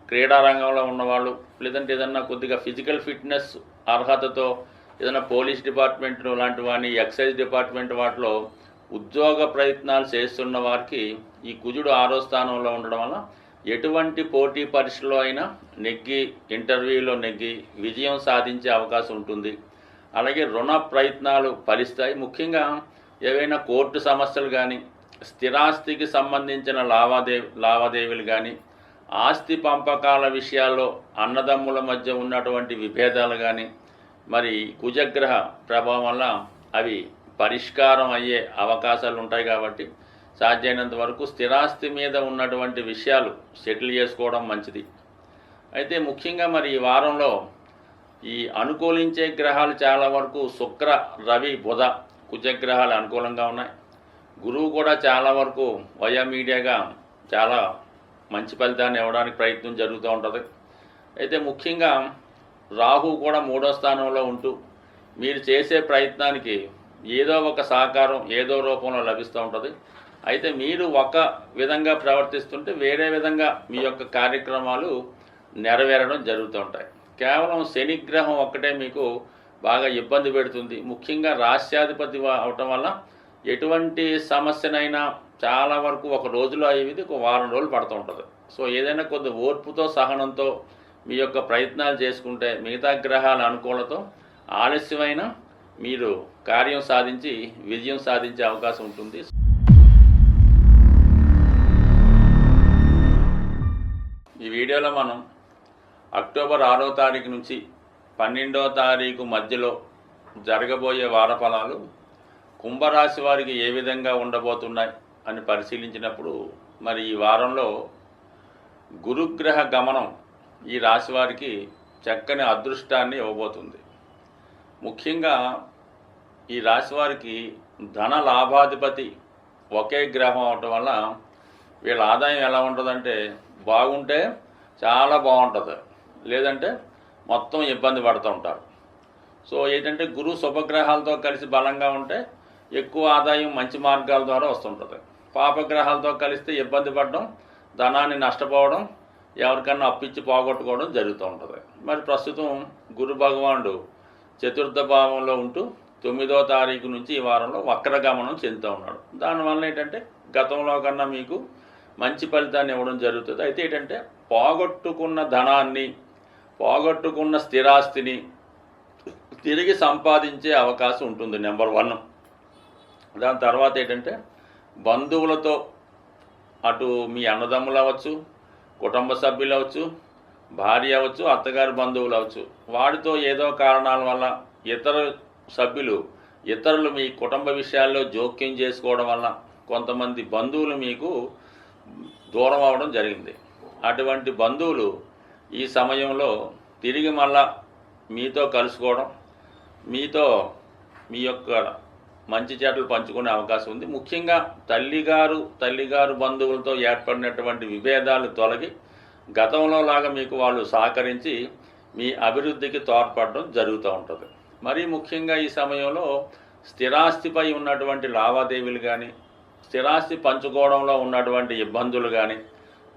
క్రీడా రంగంలో ఉన్నవాళ్ళు, లేదంటే ఏదన్నా కొద్దిగా ఫిజికల్ ఫిట్నెస్ అర్హతతో ఏదైనా పోలీస్ డిపార్ట్మెంట్ లాంటి వాటిని, ఎక్సైజ్ డిపార్ట్మెంట్ వాటిలో ఉద్యోగ ప్రయత్నాలు చేస్తున్న వారికి ఈ కుజుడు 6వ స్థానంలో ఉండడం వల్ల ఎటువంటి పోటీ పరీక్షలో అయినా నెగ్గి, ఇంటర్వ్యూలో నెగ్గి విజయం సాధించే అవకాశం ఉంటుంది. అలాగే రుణ ప్రయత్నాలు ఫలిస్తాయి. ముఖ్యంగా ఏవైనా కోర్టు సమస్యలు కానీ, స్థిరాస్తికి సంబంధించిన లావాదేవీలు కానీ, ఆస్తి పంపకాల విషయాల్లో అన్నదమ్ముల మధ్య ఉన్నటువంటి విభేదాలు కానీ మరి కుజగ్రహ ప్రభావం వల్ల అవి పరిష్కారం అయ్యే అవకాశాలు ఉంటాయి. కాబట్టి సాధ్యమైనంత వరకు స్థిరాస్తి మీద ఉన్నటువంటి విషయాలు సెటిల్ చేసుకోవడం మంచిది. అయితే ముఖ్యంగా మరి ఈ వారంలో ఈ అనుకూలించే గ్రహాలు చాలా వరకు శుక్ర, రవి, బుధ, కుజగ్రహాలు అనుకూలంగా ఉన్నాయి. గురువు కూడా చాలా వరకు వయోమీడియాగా చాలా మంచి ఫలితాన్ని ఇవ్వడానికి ప్రయత్నం జరుగుతూ ఉంటుంది. అయితే ముఖ్యంగా రాహు కూడా 3వ స్థానంలో ఉంటూ మీరు చేసే ప్రయత్నానికి ఏదో ఒక సహకారం ఏదో రూపంలో లభిస్తూ ఉంటుంది. అయితే మీరు ఒక విధంగా ప్రవర్తిస్తుంటే వేరే విధంగా మీ యొక్క కార్యక్రమాలు నెరవేరడం జరుగుతూ ఉంటాయి. కేవలం శనిగ్రహం ఒక్కటే మీకు బాగా ఇబ్బంది పెడుతుంది. ముఖ్యంగా రాశ్యాధిపతి అవటం వల్ల ఎటువంటి సమస్యనైనా చాలా వరకు ఒక రోజులో అయ్యేది ఒక వారం రోజులు పడుతూ ఉంటుంది. సో ఏదైనా కొద్ది ఓర్పుతో సహనంతో మీ యొక్క ప్రయత్నాలు చేసుకుంటే మిగతా గ్రహాల అనుకూలతో ఆలస్యమైన మీరు కార్యం సాధించి విజయం సాధించే అవకాశం ఉంటుంది. ఈ వీడియోలో మనం అక్టోబర్ 6వ తారీఖు నుంచి 12వ తారీఖు మధ్యలో జరగబోయే వార ఫలాలు కుంభరాశి వారికి ఏ విధంగా ఉండబోతున్నాయి అని పరిశీలించినప్పుడు మరి ఈ వారంలో గురుగ్రహ గమనం ఈ రాశి వారికి చక్కని అదృష్టాన్ని ఇవ్వబోతుంది. ముఖ్యంగా ఈ రాశి వారికి ధన లాభాధిపతి ఒకే గ్రహం అవటం వల్ల వీళ్ళ ఆదాయం ఎలా ఉంటుందంటే బాగుంటే చాలా బాగుంటుంది, లేదంటే మొత్తం ఇబ్బంది పడుతూ ఉంటారు. సో ఏంటంటే గురు శుభగ్రహాలతో కలిసి బలంగా ఉంటే ఎక్కువ ఆదాయం మంచి మార్గాల ద్వారా వస్తుంటుంది. పాపగ్రహాలతో కలిస్తే ఇబ్బంది పడడం, ధనాన్ని నష్టపోవడం, ఎవరికన్నా అప్పిచ్చి పోగొట్టుకోవడం జరుగుతూ ఉంటుంది. మరి ప్రస్తుతం గురు భగవానుడు చతుర్థ భావంలో ఉంటూ 9వ తారీఖు నుంచి ఈ వారంలో వక్రగమనం చెందుతూ ఉన్నాడు. దానివల్ల ఏంటంటే గతంలో కన్నా మీకు మంచి ఫలితాన్ని ఇవ్వడం జరుగుతుంది. అయితే ఏంటంటే పోగొట్టుకున్న ధనాన్ని, పోగొట్టుకున్న స్థిరాస్తిని తిరిగి సంపాదించే అవకాశం ఉంటుంది. నెంబర్ 1. దాని తర్వాత ఏంటంటే బంధువులతో, అటు మీ అన్నదమ్ములు అవ్వచ్చు, కుటుంబ సభ్యులు అవ్వచ్చు, భార్య అవ్వచ్చు, అత్తగారి బంధువులు అవ్వచ్చు, వాడితో ఏదో కారణాల వల్ల ఇతర సభ్యులు ఇతరులు మీ కుటుంబ విషయాల్లో జోక్యం చేసుకోవడం వల్ల కొంతమంది బంధువులు మీకు దూరం అవడం జరిగింది. అటువంటి బంధువులు ఈ సమయంలో తిరిగి మళ్ళా మీతో కలుసుకోవడం, మీతో మీ యొక్క మంచి చెడ్డలు పంచుకునే అవకాశం ఉంది. ముఖ్యంగా తల్లిగారు బంధువులతో ఏర్పడినటువంటి విభేదాలు తొలగి గతంలో లాగా మీకు వాళ్ళు సహకరించి మీ అభివృద్ధికి తోడ్పడడం జరుగుతూ ఉంటుంది. మరీ ముఖ్యంగా ఈ సమయంలో స్థిరాస్తిపై ఉన్నటువంటి లావాదేవీలు కానీ, స్థిరాస్తి పంచుకోవడంలో ఉన్నటువంటి ఇబ్బందులు కానీ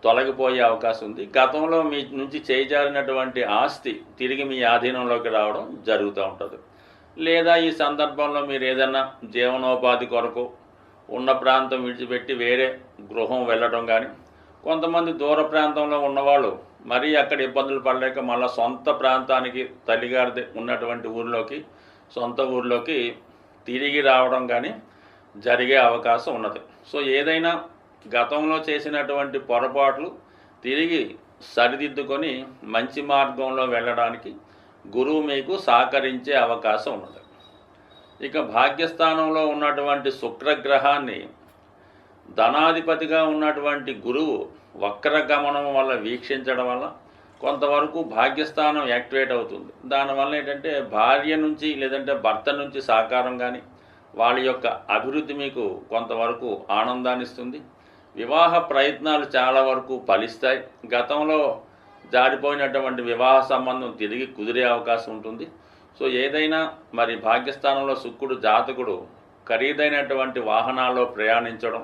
తొలగిపోయే అవకాశం ఉంది. గతంలో మీ నుంచి చేజారినటువంటి ఆస్తి తిరిగి మీ ఆధీనంలోకి రావడం జరుగుతూ ఉంటుంది. లేదా ఈ సందర్భంలో మీరు ఏదైనా జీవనోపాధి కొరకు ఉన్న ప్రాంతం విడిచిపెట్టి వేరే గృహం వెళ్ళడం కానీ, కొంతమంది దూర ప్రాంతంలో ఉన్నవాళ్ళు మరీ అక్కడ ఇబ్బందులు పడలేక మళ్ళీ సొంత ప్రాంతానికి తల్లిగారి ఉన్నటువంటి ఊరిలోకి, సొంత ఊరిలోకి తిరిగి రావడం కానీ జరిగే అవకాశం ఉన్నది. సో ఏదైనా గతంలో చేసినటువంటి పొరపాట్లు తిరిగి సరిదిద్దుకొని మంచి మార్గంలో వెళ్ళడానికి గురువు మీకు సహకరించే అవకాశం ఉన్నది. ఇక భాగ్యస్థానంలో ఉన్నటువంటి శుక్రగ్రహాన్ని ధనాధిపతిగా ఉన్నటువంటి గురువు వక్రగమనం వల్ల వీక్షించడం వల్ల కొంతవరకు భాగ్యస్థానం యాక్టివేట్ అవుతుంది. దానివల్ల ఏంటంటే భార్య నుంచి లేదంటే భర్త నుంచి సహకారం కానీ, వాళ్ళ యొక్క అభివృద్ధి మీకు కొంతవరకు ఆనందాన్ని ఇస్తుంది. వివాహ ప్రయత్నాలు చాలా వరకు ఫలిస్తాయి. గతంలో జారిపోయినటువంటి వివాహ సంబంధం తిరిగి కుదిరే అవకాశం ఉంటుంది. సో ఏదైనా మరి భాగ్యస్థానంలో శుక్రుడు జాతకుడు ఖరీదైనటువంటి వాహనాల్లో ప్రయాణించడం,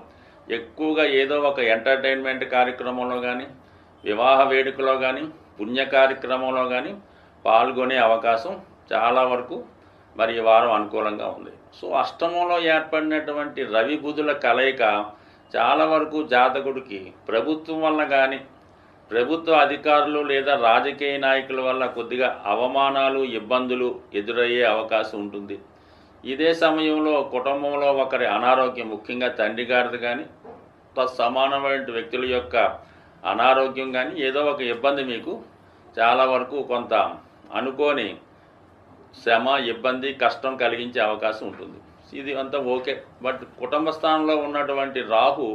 ఎక్కువగా ఏదో ఒక ఎంటర్టైన్మెంట్ కార్యక్రమంలో కానీ, వివాహ వేడుకలో కానీ, పుణ్య కార్యక్రమంలో కానీ పాల్గొనే అవకాశం చాలా వరకు మరి ఈ వారం అనుకూలంగా ఉంది. సో అష్టమంలో ఏర్పడినటువంటి రవి బుధుల కలయిక చాలా వరకు జాతకుడికి ప్రభుత్వం వల్ల కానీ, ప్రభుత్వ అధికారులు లేదా రాజకీయ నాయకుల వల్ల కొద్దిగా అవమానాలు, ఇబ్బందులు ఎదురయ్యే అవకాశం ఉంటుంది. ఇదే సమయంలో కుటుంబంలో ఒకరి అనారోగ్యం, ముఖ్యంగా తండ్రి గారిది కానీ, సమానమైన వ్యక్తుల యొక్క అనారోగ్యం కానీ, ఏదో ఒక ఇబ్బంది మీకు చాలా వరకు కొంత అనుకోని శ్రమ, ఇబ్బంది, కష్టం కలిగించే అవకాశం ఉంటుంది. ఇది అంతా ఓకే. బట్ కుటుంబ స్థానంలో ఉన్నటువంటి రాహు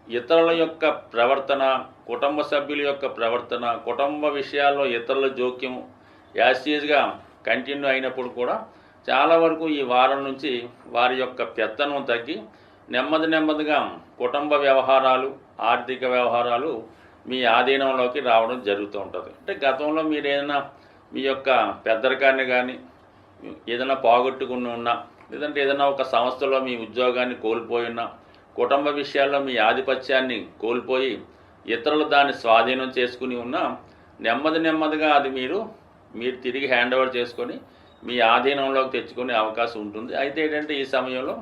ఇతరుల యొక్క ప్రవర్తన, కుటుంబ సభ్యుల యొక్క ప్రవర్తన, కుటుంబ విషయాల్లో ఇతరుల జోక్యం యాసిడ్గా కంటిన్యూ అయినప్పుడు కూడా చాలా వరకు ఈ వారం నుంచి వారి యొక్క పెత్తనం తగ్గి నెమ్మదిగా కుటుంబ వ్యవహారాలు, ఆర్థిక వ్యవహారాలు మీ ఆధీనంలోకి రావడం జరుగుతూ ఉంటుంది. అంటే గతంలో మీరు ఏదైనా మీ యొక్క పెద్దరికాన్ని కానీ, ఏదైనా పోగొట్టుకుని ఉన్నా, లేదంటే ఏదైనా ఒక సంస్థలో మీ ఉద్యోగాన్ని కోల్పోయి ఉన్నా, కుటుంబ విషయాల్లో మీ ఆధిపత్యాన్ని కోల్పోయి ఇతరులు దాన్ని స్వాధీనం చేసుకుని ఉన్నా నెమ్మదిగా అది మీరు తిరిగి హ్యాండ్ ఓవర్ చేసుకొని మీ ఆధీనంలోకి తెచ్చుకునే అవకాశం ఉంటుంది. అయితే ఏంటంటే ఈ సమయంలో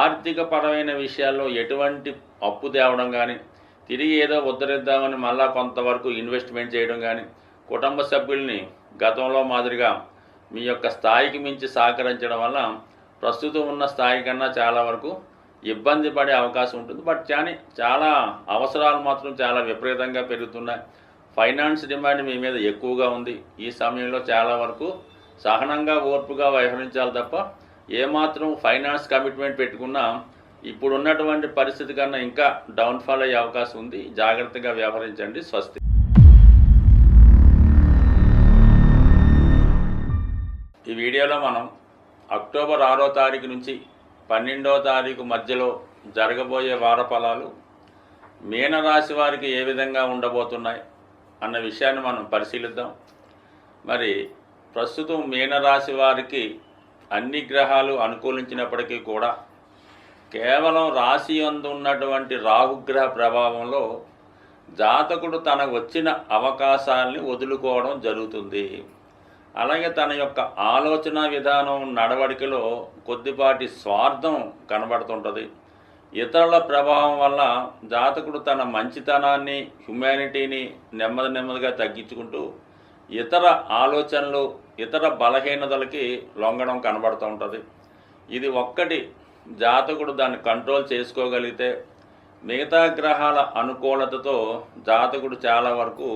ఆర్థిక పరమైన విషయాల్లో ఎటువంటి అప్పు తేవడం కానీ, తిరిగి ఏదో ఉద్ధరిద్దామని మళ్ళా కొంతవరకు ఇన్వెస్ట్మెంట్ చేయడం కానీ, కుటుంబ సభ్యుల్ని గతంలో మాదిరిగా మీ యొక్క స్థాయికి మించి సహకరించడం వల్ల ప్రస్తుతం ఉన్న స్థాయి కన్నా చాలా వరకు ఇబ్బంది పడే అవకాశం ఉంటుంది. బట్ కానీ చాలా అవసరాలు మాత్రం చాలా విపరీతంగా పెరుగుతున్నాయి. ఫైనాన్స్ డిమాండ్ మీ మీద ఎక్కువగా ఉంది. ఈ సమయంలో చాలా వరకు సహనంగా ఓర్పుగా వ్యవహరించాలి తప్ప ఏమాత్రం ఫైనాన్స్ కమిట్మెంట్ పెట్టుకున్నా ఇప్పుడున్నటువంటి పరిస్థితి కన్నా ఇంకా డౌన్ఫాల్ అయ్యే అవకాశం ఉంది. జాగ్రత్తగా వ్యవహరించండి. స్వస్తి. ఈ వీడియోలో మనం అక్టోబర్ 6వ తారీఖు నుంచి 12వ తారీఖు మధ్యలో జరగబోయే వార ఫలాలు మీనరాశి వారికి ఏ విధంగా ఉండబోతున్నాయి అన్న విషయాన్ని మనం పరిశీలిద్దాం. మరి ప్రస్తుతం మీనరాశి వారికి అన్ని గ్రహాలు అనుకూలించినప్పటికీ కూడా కేవలం రాశి యందు ఉన్నటువంటి రాహుగ్రహ ప్రభావంలో జాతకుడు తనకు వచ్చిన అవకాశాలని వదులుకోవడం జరుగుతుంది. అలాగే తన యొక్క ఆలోచన విధానం నడవడికలో కొద్దిపాటి స్వార్థం కనబడుతుంటుంది. ఇతరుల ప్రభావం వల్ల జాతకుడు తన మంచితనాన్ని, హ్యుమానిటీని నెమ్మదిగా తగ్గించుకుంటూ ఇతర ఆలోచనలు, ఇతర బలహీనతలకి లొంగడం కనబడుతూ ఉంటుంది. ఇది ఒక్కటి జాతకుడు దాన్ని కంట్రోల్ చేసుకోగలిగితే మిగతా గ్రహాల అనుకూలతతో జాతకుడు చాలా వరకు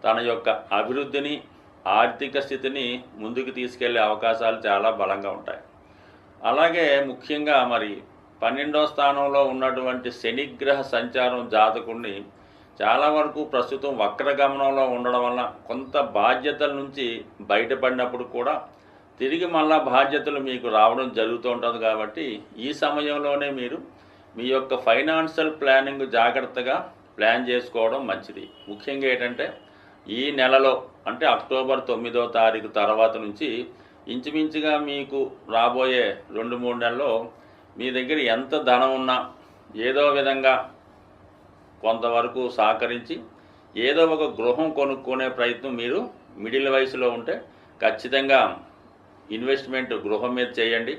తన యొక్క అభివృద్ధిని, ఆర్థిక స్థితిని ముందుకు తీసుకెళ్లే అవకాశాలు చాలా బలంగా ఉంటాయి. అలాగే ముఖ్యంగా మరి 12వ స్థానంలో ఉన్నటువంటి శనిగ్రహ సంచారం జాతకుడిని చాలా వరకు ప్రస్తుతం వక్రగమనంలో ఉండడం వల్ల కొంత బాధ్యతల నుంచి బయటపడినప్పుడు కూడా తిరిగి మళ్ళా బాధ్యతలు మీకు రావడం జరుగుతూ ఉంటుంది. కాబట్టి ఈ సమయంలోనే మీరు మీ యొక్క ఫైనాన్షియల్ ప్లానింగ్ జాగ్రత్తగా ప్లాన్ చేసుకోవడం మంచిది. ముఖ్యంగా ఏంటంటే ఈ నెలలో అంటే అక్టోబర్ 9వ తారీఖు తర్వాత నుంచి ఇంచుమించుగా మీకు రాబోయే 2-3 నెలల్లో మీ దగ్గర ఎంత ధనం ఉన్నా ఏదో విధంగా కొంతవరకు సహకరించి ఏదో ఒక గృహం కొనుక్కునే ప్రయత్నం మీరు మిడిల్ వయసులో ఉంటే ఖచ్చితంగా ఇన్వెస్ట్మెంట్ గృహం మీద చేయండి.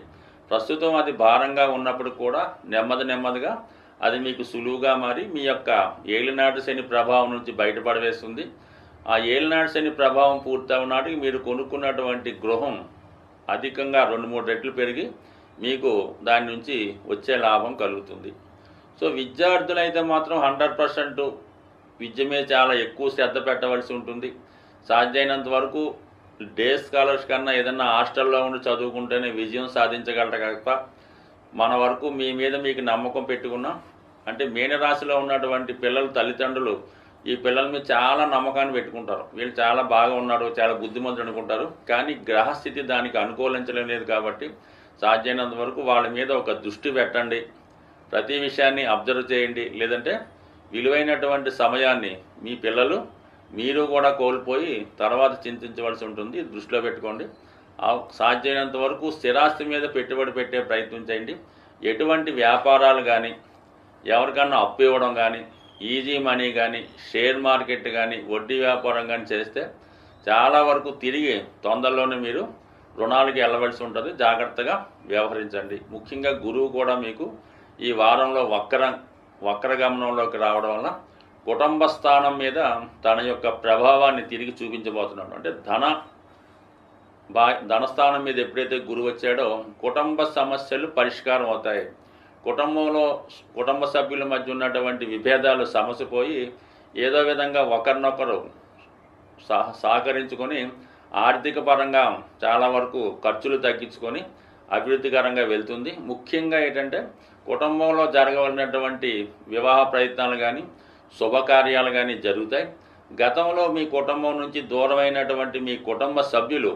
ప్రస్తుతం అది భారంగా ఉన్నప్పుడు కూడా నెమ్మదిగా అది మీకు సులువుగా మారి మీ యొక్క ఏలినాటి శని ప్రభావం నుంచి బయటపడవేస్తుంది. ఆ ఏలినాటి శని ప్రభావం పూర్తయిన నాటికి మీరు కొనుక్కున్నటువంటి గృహం అధికంగా 2-3 రెట్లు పెరిగి మీకు దాని నుంచి వచ్చే లాభం కలుగుతుంది. సో విద్యార్థులైతే మాత్రం 100% విద్య మీద చాలా ఎక్కువ శ్రద్ధ పెట్టవలసి ఉంటుంది. సాధ్యమైనంత వరకు డే స్కాలర్స్ కన్నా ఏదన్నా హాస్టల్లో ఉండి చదువుకుంటేనే విజయం సాధించగలరు. కాక మన వరకు మీ మీద మీకు నమ్మకం పెట్టుకున్నాం అంటే మీనరాశిలో ఉన్నటువంటి పిల్లల తల్లిదండ్రులు ఈ పిల్లల మీద చాలా నమ్మకాన్ని పెట్టుకుంటారు. వీళ్ళు చాలా బాగా ఉన్నాడు, చాలా బుద్ధిమంతుడు అనుకుంటారు. కానీ గ్రహస్థితి దానికి అనుకూలించలేదు. కాబట్టి సాధ్యమైనంత వరకు వాళ్ళ మీద ఒక దృష్టి పెట్టండి. ప్రతి విషయాన్ని అబ్జర్వ్ చేయండి. లేదంటే విలువైనటువంటి సమయాన్ని మీ పిల్లలు మీరు కూడా కోల్పోయి తర్వాత చింతించవలసి ఉంటుంది. దృష్టిలో పెట్టుకోండి. సాధ్యమైనంత వరకు స్థిరాస్తి మీద పెట్టుబడి పెట్టే ప్రయత్నం చేయండి. ఎటువంటి వ్యాపారాలు కానీ, ఎవరికన్నా అప్పు ఇవ్వడం కానీ, ఈజీ మనీ కానీ, షేర్ మార్కెట్ కానీ, వడ్డీ వ్యాపారం కానీ చేస్తే చాలా వరకు తిరిగి తొందరలోనే మీరు రుణాలకి వెళ్ళవలసి ఉంటుంది. జాగ్రత్తగా వ్యవహరించండి. ముఖ్యంగా గురువు కూడా మీకు ఈ వారంలో వక్రగమనంలోకి రావడం వల్ల కుటుంబ స్థానం మీద తన యొక్క ప్రభావాన్ని తిరిగి చూపించబోతున్నాడు. అంటే ధనస్థానం మీద ఎప్పుడైతే గురువు వచ్చాడో కుటుంబ సమస్యలు పరిష్కారం అవుతాయి. కుటుంబ సభ్యుల మధ్య ఉన్నటువంటి విభేదాలు సమసిపోయి ఏదో విధంగా ఒకరినొకరు సహకరించుకొని ఆర్థిక పరంగా చాలా వరకు ఖర్చులు తగ్గించుకొని అభివృద్ధికరంగా వెళ్తుంది. ముఖ్యంగా ఏంటంటే కుటుంబంలో జరగవలసినటువంటి వివాహ ప్రయత్నాలు కానీ, శుభకార్యాలు కానీ జరుగుతాయి. గతంలో మీ కుటుంబం నుంచి దూరమైనటువంటి మీ కుటుంబ సభ్యులు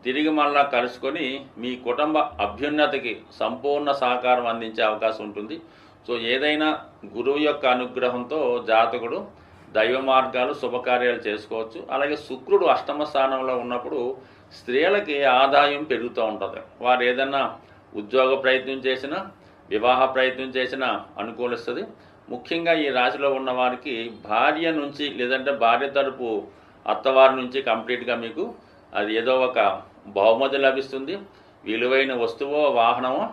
తిరిగి మళ్ళా కలుసుకొని మీ కుటుంబ అభ్యున్నతికి సంపూర్ణ సహకారం అందించే అవకాశం ఉంటుంది. సో ఏదైనా గురువు యొక్క అనుగ్రహంతో జాతకుడు దైవ మార్గాలు, శుభకార్యాలు చేసుకోవచ్చు. అలాగే శుక్రుడు అష్టమ స్థానంలో ఉన్నప్పుడు స్త్రీలకి ఆదాయం పెరుగుతూ ఉంటుంది. వారు ఏదైనా ఉద్యోగ ప్రయత్నం చేసినా, వివాహ ప్రయత్నం చేసినా అనుకూలిస్తుంది. ముఖ్యంగా ఈ రాశిలో ఉన్న వారికి భార్య నుంచి లేదంటే భార్య తరపు అత్తవారి నుంచి కంప్లీట్గా మీకు అది ఏదో ఒక బహుమతి లభిస్తుంది. విలువైన వస్తువో వాహనమో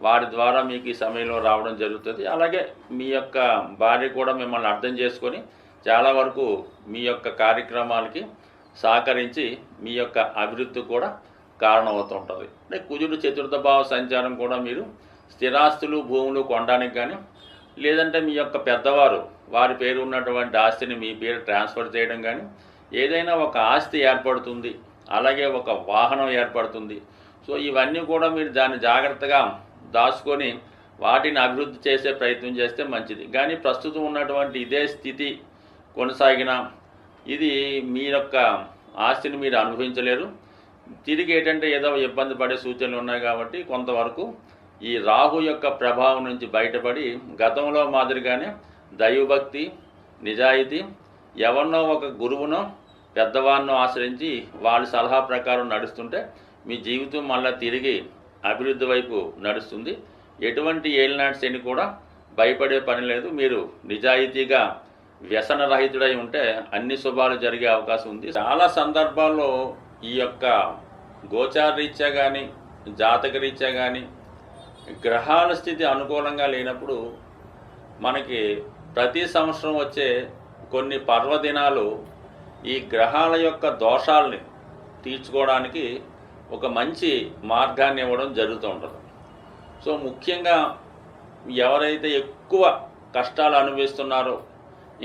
వారి ద్వారా మీకు ఈ సమయంలో రావడం జరుగుతుంది. అలాగే మీ యొక్క భార్య కూడా మిమ్మల్ని అర్థం చేసుకొని చాలా వరకు మీ యొక్క కార్యక్రమాలకి సహకరించి మీ యొక్క అభివృద్ధి కూడా కారణమవుతూ ఉంటుంది. అంటే కుజుడు చతుర్థ భావ సంచారం కూడా మీరు స్థిరాస్తులు భూములు కొనడానికి కానీ లేదంటే మీ యొక్క పెద్దవారు వారి పేరు ఉన్నటువంటి ఆస్తిని మీ పేరు ట్రాన్స్ఫర్ చేయడం కానీ ఏదైనా ఒక ఆస్తి ఏర్పడుతుంది, అలాగే ఒక వాహనం ఏర్పడుతుంది. సో ఇవన్నీ కూడా మీరు దాన్ని జాగ్రత్తగా దాచుకొని వాటిని అభివృద్ధి చేసే ప్రయత్నం చేస్తే మంచిది. కానీ ప్రస్తుతం ఉన్నటువంటి ఇదే స్థితి కొనసాగిన ఇది మీ యొక్క ఆస్తిని మీరు అనుభవించలేరు. తిరిగి ఏంటంటే ఏదో ఇబ్బంది పడే సూచనలు ఉన్నాయి కాబట్టి కొంతవరకు ఈ రాహు యొక్క ప్రభావం నుంచి బయటపడి గతంలో మాదిరిగానే దైవభక్తి, నిజాయితీ, ఎవరినో ఒక గురువునో పెద్దవారినో ఆశ్రయించి వాళ్ళ సలహా ప్రకారం నడుస్తుంటే మీ జీవితం మళ్ళీ తిరిగి అభివృద్ధి వైపు నడుస్తుంది. ఎటువంటి ఏలినాటి శని కూడా భయపడే పని లేదు. మీరు నిజాయితీగా వ్యసన రహితుడై ఉంటే అన్ని శుభాలు జరిగే అవకాశం ఉంది. చాలా సందర్భాల్లో ఈ యొక్క గోచార రీత్యా కానీ జాతక రీత్యా కానీ గ్రహాల స్థితి అనుకూలంగా లేనప్పుడు మనకి ప్రతి సంవత్సరం వచ్చే కొన్ని పర్వదినాలు ఈ గ్రహాల యొక్క దోషాలని తీర్చుకోవడానికి ఒక మంచి మార్గాన్ని ఇవ్వడం జరుగుతూ ఉంటుంది. సో ముఖ్యంగా ఎవరైతే ఎక్కువ కష్టాలు అనుభవిస్తున్నారో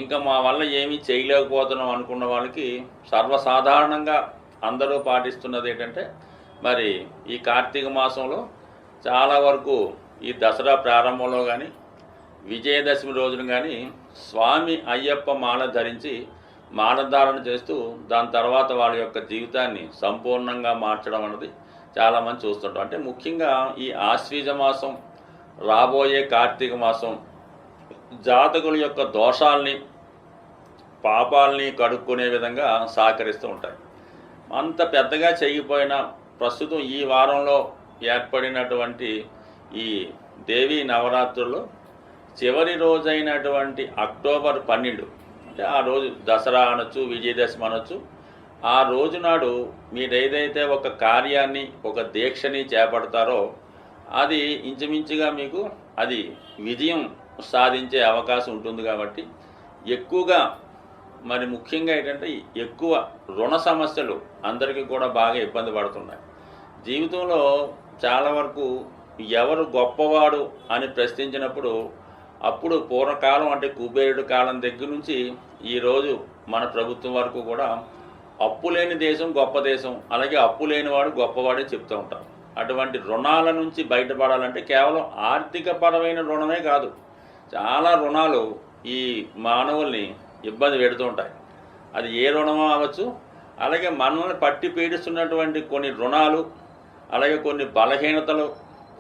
ఇంకా మా వల్ల ఏమీ చేయలేకపోతున్నాం అనుకున్న వాళ్ళకి సర్వసాధారణంగా అందరూ పాటిస్తున్నది ఏంటంటే మరి ఈ కార్తీక మాసంలో చాలా వరకు ఈ దసరా ప్రారంభంలో కానీ విజయదశమి రోజున కానీ స్వామి అయ్యప్ప మాల ధరించి మాలధారణ చేస్తూ దాని తర్వాత వాళ్ళ యొక్క జీవితాన్ని సంపూర్ణంగా మార్చడం అన్నది చాలామంది చూస్తుంటారు. అంటే ముఖ్యంగా ఈ ఆశ్వీజ మాసం, రాబోయే కార్తీక మాసం జాతకుల యొక్క దోషాల్ని పాపాలని కడుక్కునే విధంగా సహకరిస్తూ ఉంటాయి. అంత పెద్దగా చేయకపోయినా ప్రస్తుతం ఈ వారంలో ఏర్పడినటువంటి ఈ దేవీ నవరాత్రుల్లో చివరి రోజైనటువంటి అక్టోబర్ 12 అంటే ఆ రోజు దసరా అనొచ్చు, విజయదశమి అనొచ్చు. ఆ రోజు నాడు మీరు ఏదైతే ఒక కార్యాన్ని ఒక దీక్షని చేపడతారో అది ఇంచుమించుగా మీకు అది విజయం సాధించే అవకాశం ఉంటుంది. కాబట్టి ఎక్కువగా మరి ముఖ్యంగా ఏంటంటే ఎక్కువ రుణ సమస్యలు అందరికీ కూడా బాగా ఇబ్బంది పడుతున్నాయి. జీవితంలో చాలా వరకు ఎవరు గొప్పవాడు అని ప్రశ్నించినప్పుడు అప్పుడు పూర్వకాలం అంటే కుబేరుడు కాలం దగ్గర నుంచి ఈరోజు మన ప్రభుత్వం వరకు కూడా అప్పు లేని దేశం గొప్ప దేశం, అలాగే అప్పు లేనివాడు గొప్పవాడే చెప్తూ ఉంటాం. అటువంటి రుణాల నుంచి బయటపడాలంటే కేవలం ఆర్థికపరమైన రుణమే కాదు, చాలా రుణాలు ఈ మానవుల్ని ఇబ్బంది పెడుతూ ఉంటాయి. అది ఏ రుణమో అవ్వచ్చు. అలాగే మనల్ని పట్టి పీడిస్తున్నటువంటి కొన్ని రుణాలు, అలాగే కొన్ని బలహీనతలు,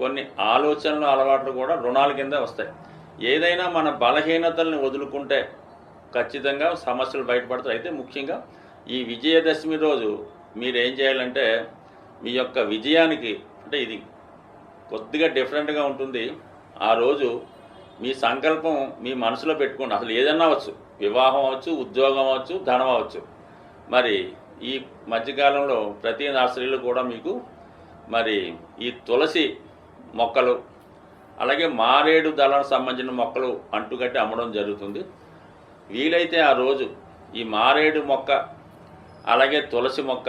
కొన్ని ఆలోచనలు, అలవాట్లు కూడా రుణాల కింద వస్తాయి. ఏదైనా మన బలహీనతల్ని వదులుకుంటే ఖచ్చితంగా సమస్యలు బయటపడతాయి. అయితే ముఖ్యంగా ఈ విజయదశమి రోజు మీరు ఏం చేయాలంటే మీ యొక్క విజయానికి అంటే ఇది కొద్దిగా డిఫరెంట్గా ఉంటుంది. ఆ రోజు మీ సంకల్పం మీ మనసులో పెట్టుకోండి. అసలు ఏదన్నా అవ్వచ్చు, వివాహం అవ్వచ్చు, ఉద్యోగం అవ్వచ్చు, ధనం అవ్వచ్చు. మరి ఈ మధ్యకాలంలో ప్రతి నర్సరీలో కూడా మీకు మరి ఈ తులసి మొక్కలు, అలాగే మారేడు దళానికి సంబంధించిన మొక్కలు అంటుకట్టి అమ్మడం జరుగుతుంది. వీలైతే ఆ రోజు ఈ మారేడు మొక్క అలాగే తులసి మొక్క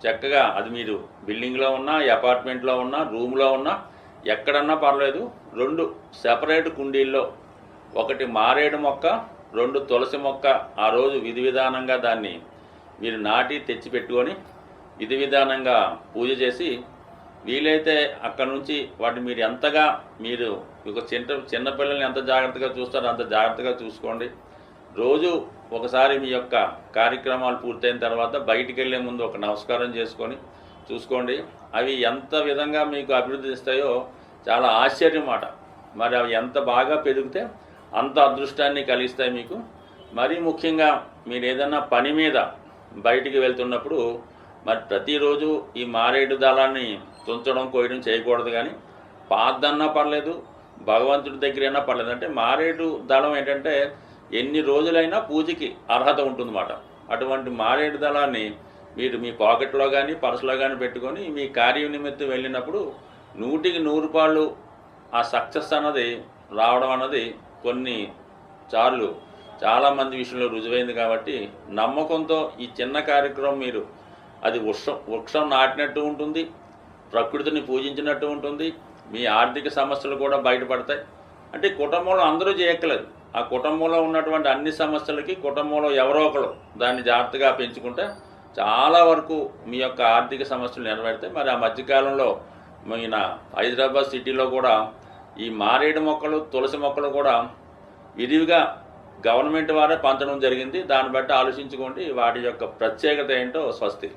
చక్కగా అది మీరు బిల్డింగ్లో ఉన్నా, అపార్ట్మెంట్లో ఉన్నా, రూమ్లో ఉన్నా, ఎక్కడన్నా పర్లేదు, 2 సెపరేట్ కుండీల్లో ఒకటి మారేడు మొక్క, 2 తులసి మొక్క ఆ రోజు విధి విధానంగా దాన్ని మీరు నాటి తెచ్చిపెట్టుకొని విధి విధానంగా పూజ చేసి వీలైతే అక్కడ నుంచి వాటిని మీరు ఎంతగా మీరు ఒక చిన్నపిల్లల్ని ఎంత జాగ్రత్తగా చూస్తారో అంత జాగ్రత్తగా చూసుకోండి. రోజు ఒకసారి మీ యొక్క కార్యక్రమాలు పూర్తయిన తర్వాత బయటికి వెళ్ళే ముందు ఒక నమస్కారం చేసుకొని చూసుకోండి. అవి ఎంత విధంగా మీకు అభివృద్ధి ఇస్తాయో చాలా ఆశ్చర్యం మాట. మరి అవి ఎంత బాగా పెరిగితే అంత అదృష్టాన్ని కలిగిస్తాయి మీకు. మరీ ముఖ్యంగా మీరు ఏదైనా పని మీద బయటికి వెళ్తున్నప్పుడు మరి ప్రతిరోజు ఈ మారేడు దళాన్ని తుంచడం, కోయడం చేయకూడదు. కానీ పాతదన్నా పర్లేదు, భగవంతుడి దగ్గరైనా పర్లేదు. అంటే మారేడు దళం ఏంటంటే ఎన్ని రోజులైనా పూజకి అర్హత ఉంటుందన్నమాట. అటువంటి మారేడు దళాన్ని మీరు మీ పాకెట్లో కానీ పర్సులో కానీ పెట్టుకొని మీ కార్య నిమిత్తం వెళ్ళినప్పుడు 100కి 100 పాళ్ళు ఆ సక్సెస్ అన్నది రావడం అన్నది కొన్ని సార్లు చాలామంది విషయంలో రుజువైంది. కాబట్టి నమ్మకంతో ఈ చిన్న కార్యక్రమం మీరు అది వృక్షం నాటినట్టు ఉంటుంది, ప్రకృతిని పూజించినట్టు ఉంటుంది, మీ ఆర్థిక సమస్యలు కూడా బయటపడతాయి. అంటే కుటుంబంలో అందరూ చేయక్కలేదు. ఆ కుటుంబంలో ఉన్నటువంటి అన్ని సమస్యలకి కుటుంబంలో ఎవరో ఒకరు దాన్ని జాగ్రత్తగా పెంచుకుంటే చాలా వరకు మీ యొక్క ఆర్థిక సమస్యలు నెరవేరుతాయి. మరి ఆ మధ్యకాలంలో మన హైదరాబాద్ సిటీలో కూడా ఈ మారేడు మొక్కలు, తులసి మొక్కలు కూడా విరివిగా గవర్నమెంట్ వారే పంచడం జరిగింది. దాన్ని బట్టి ఆలోచించుకోండి వాటి యొక్క ప్రత్యేకత ఏంటో. స్వస్తి.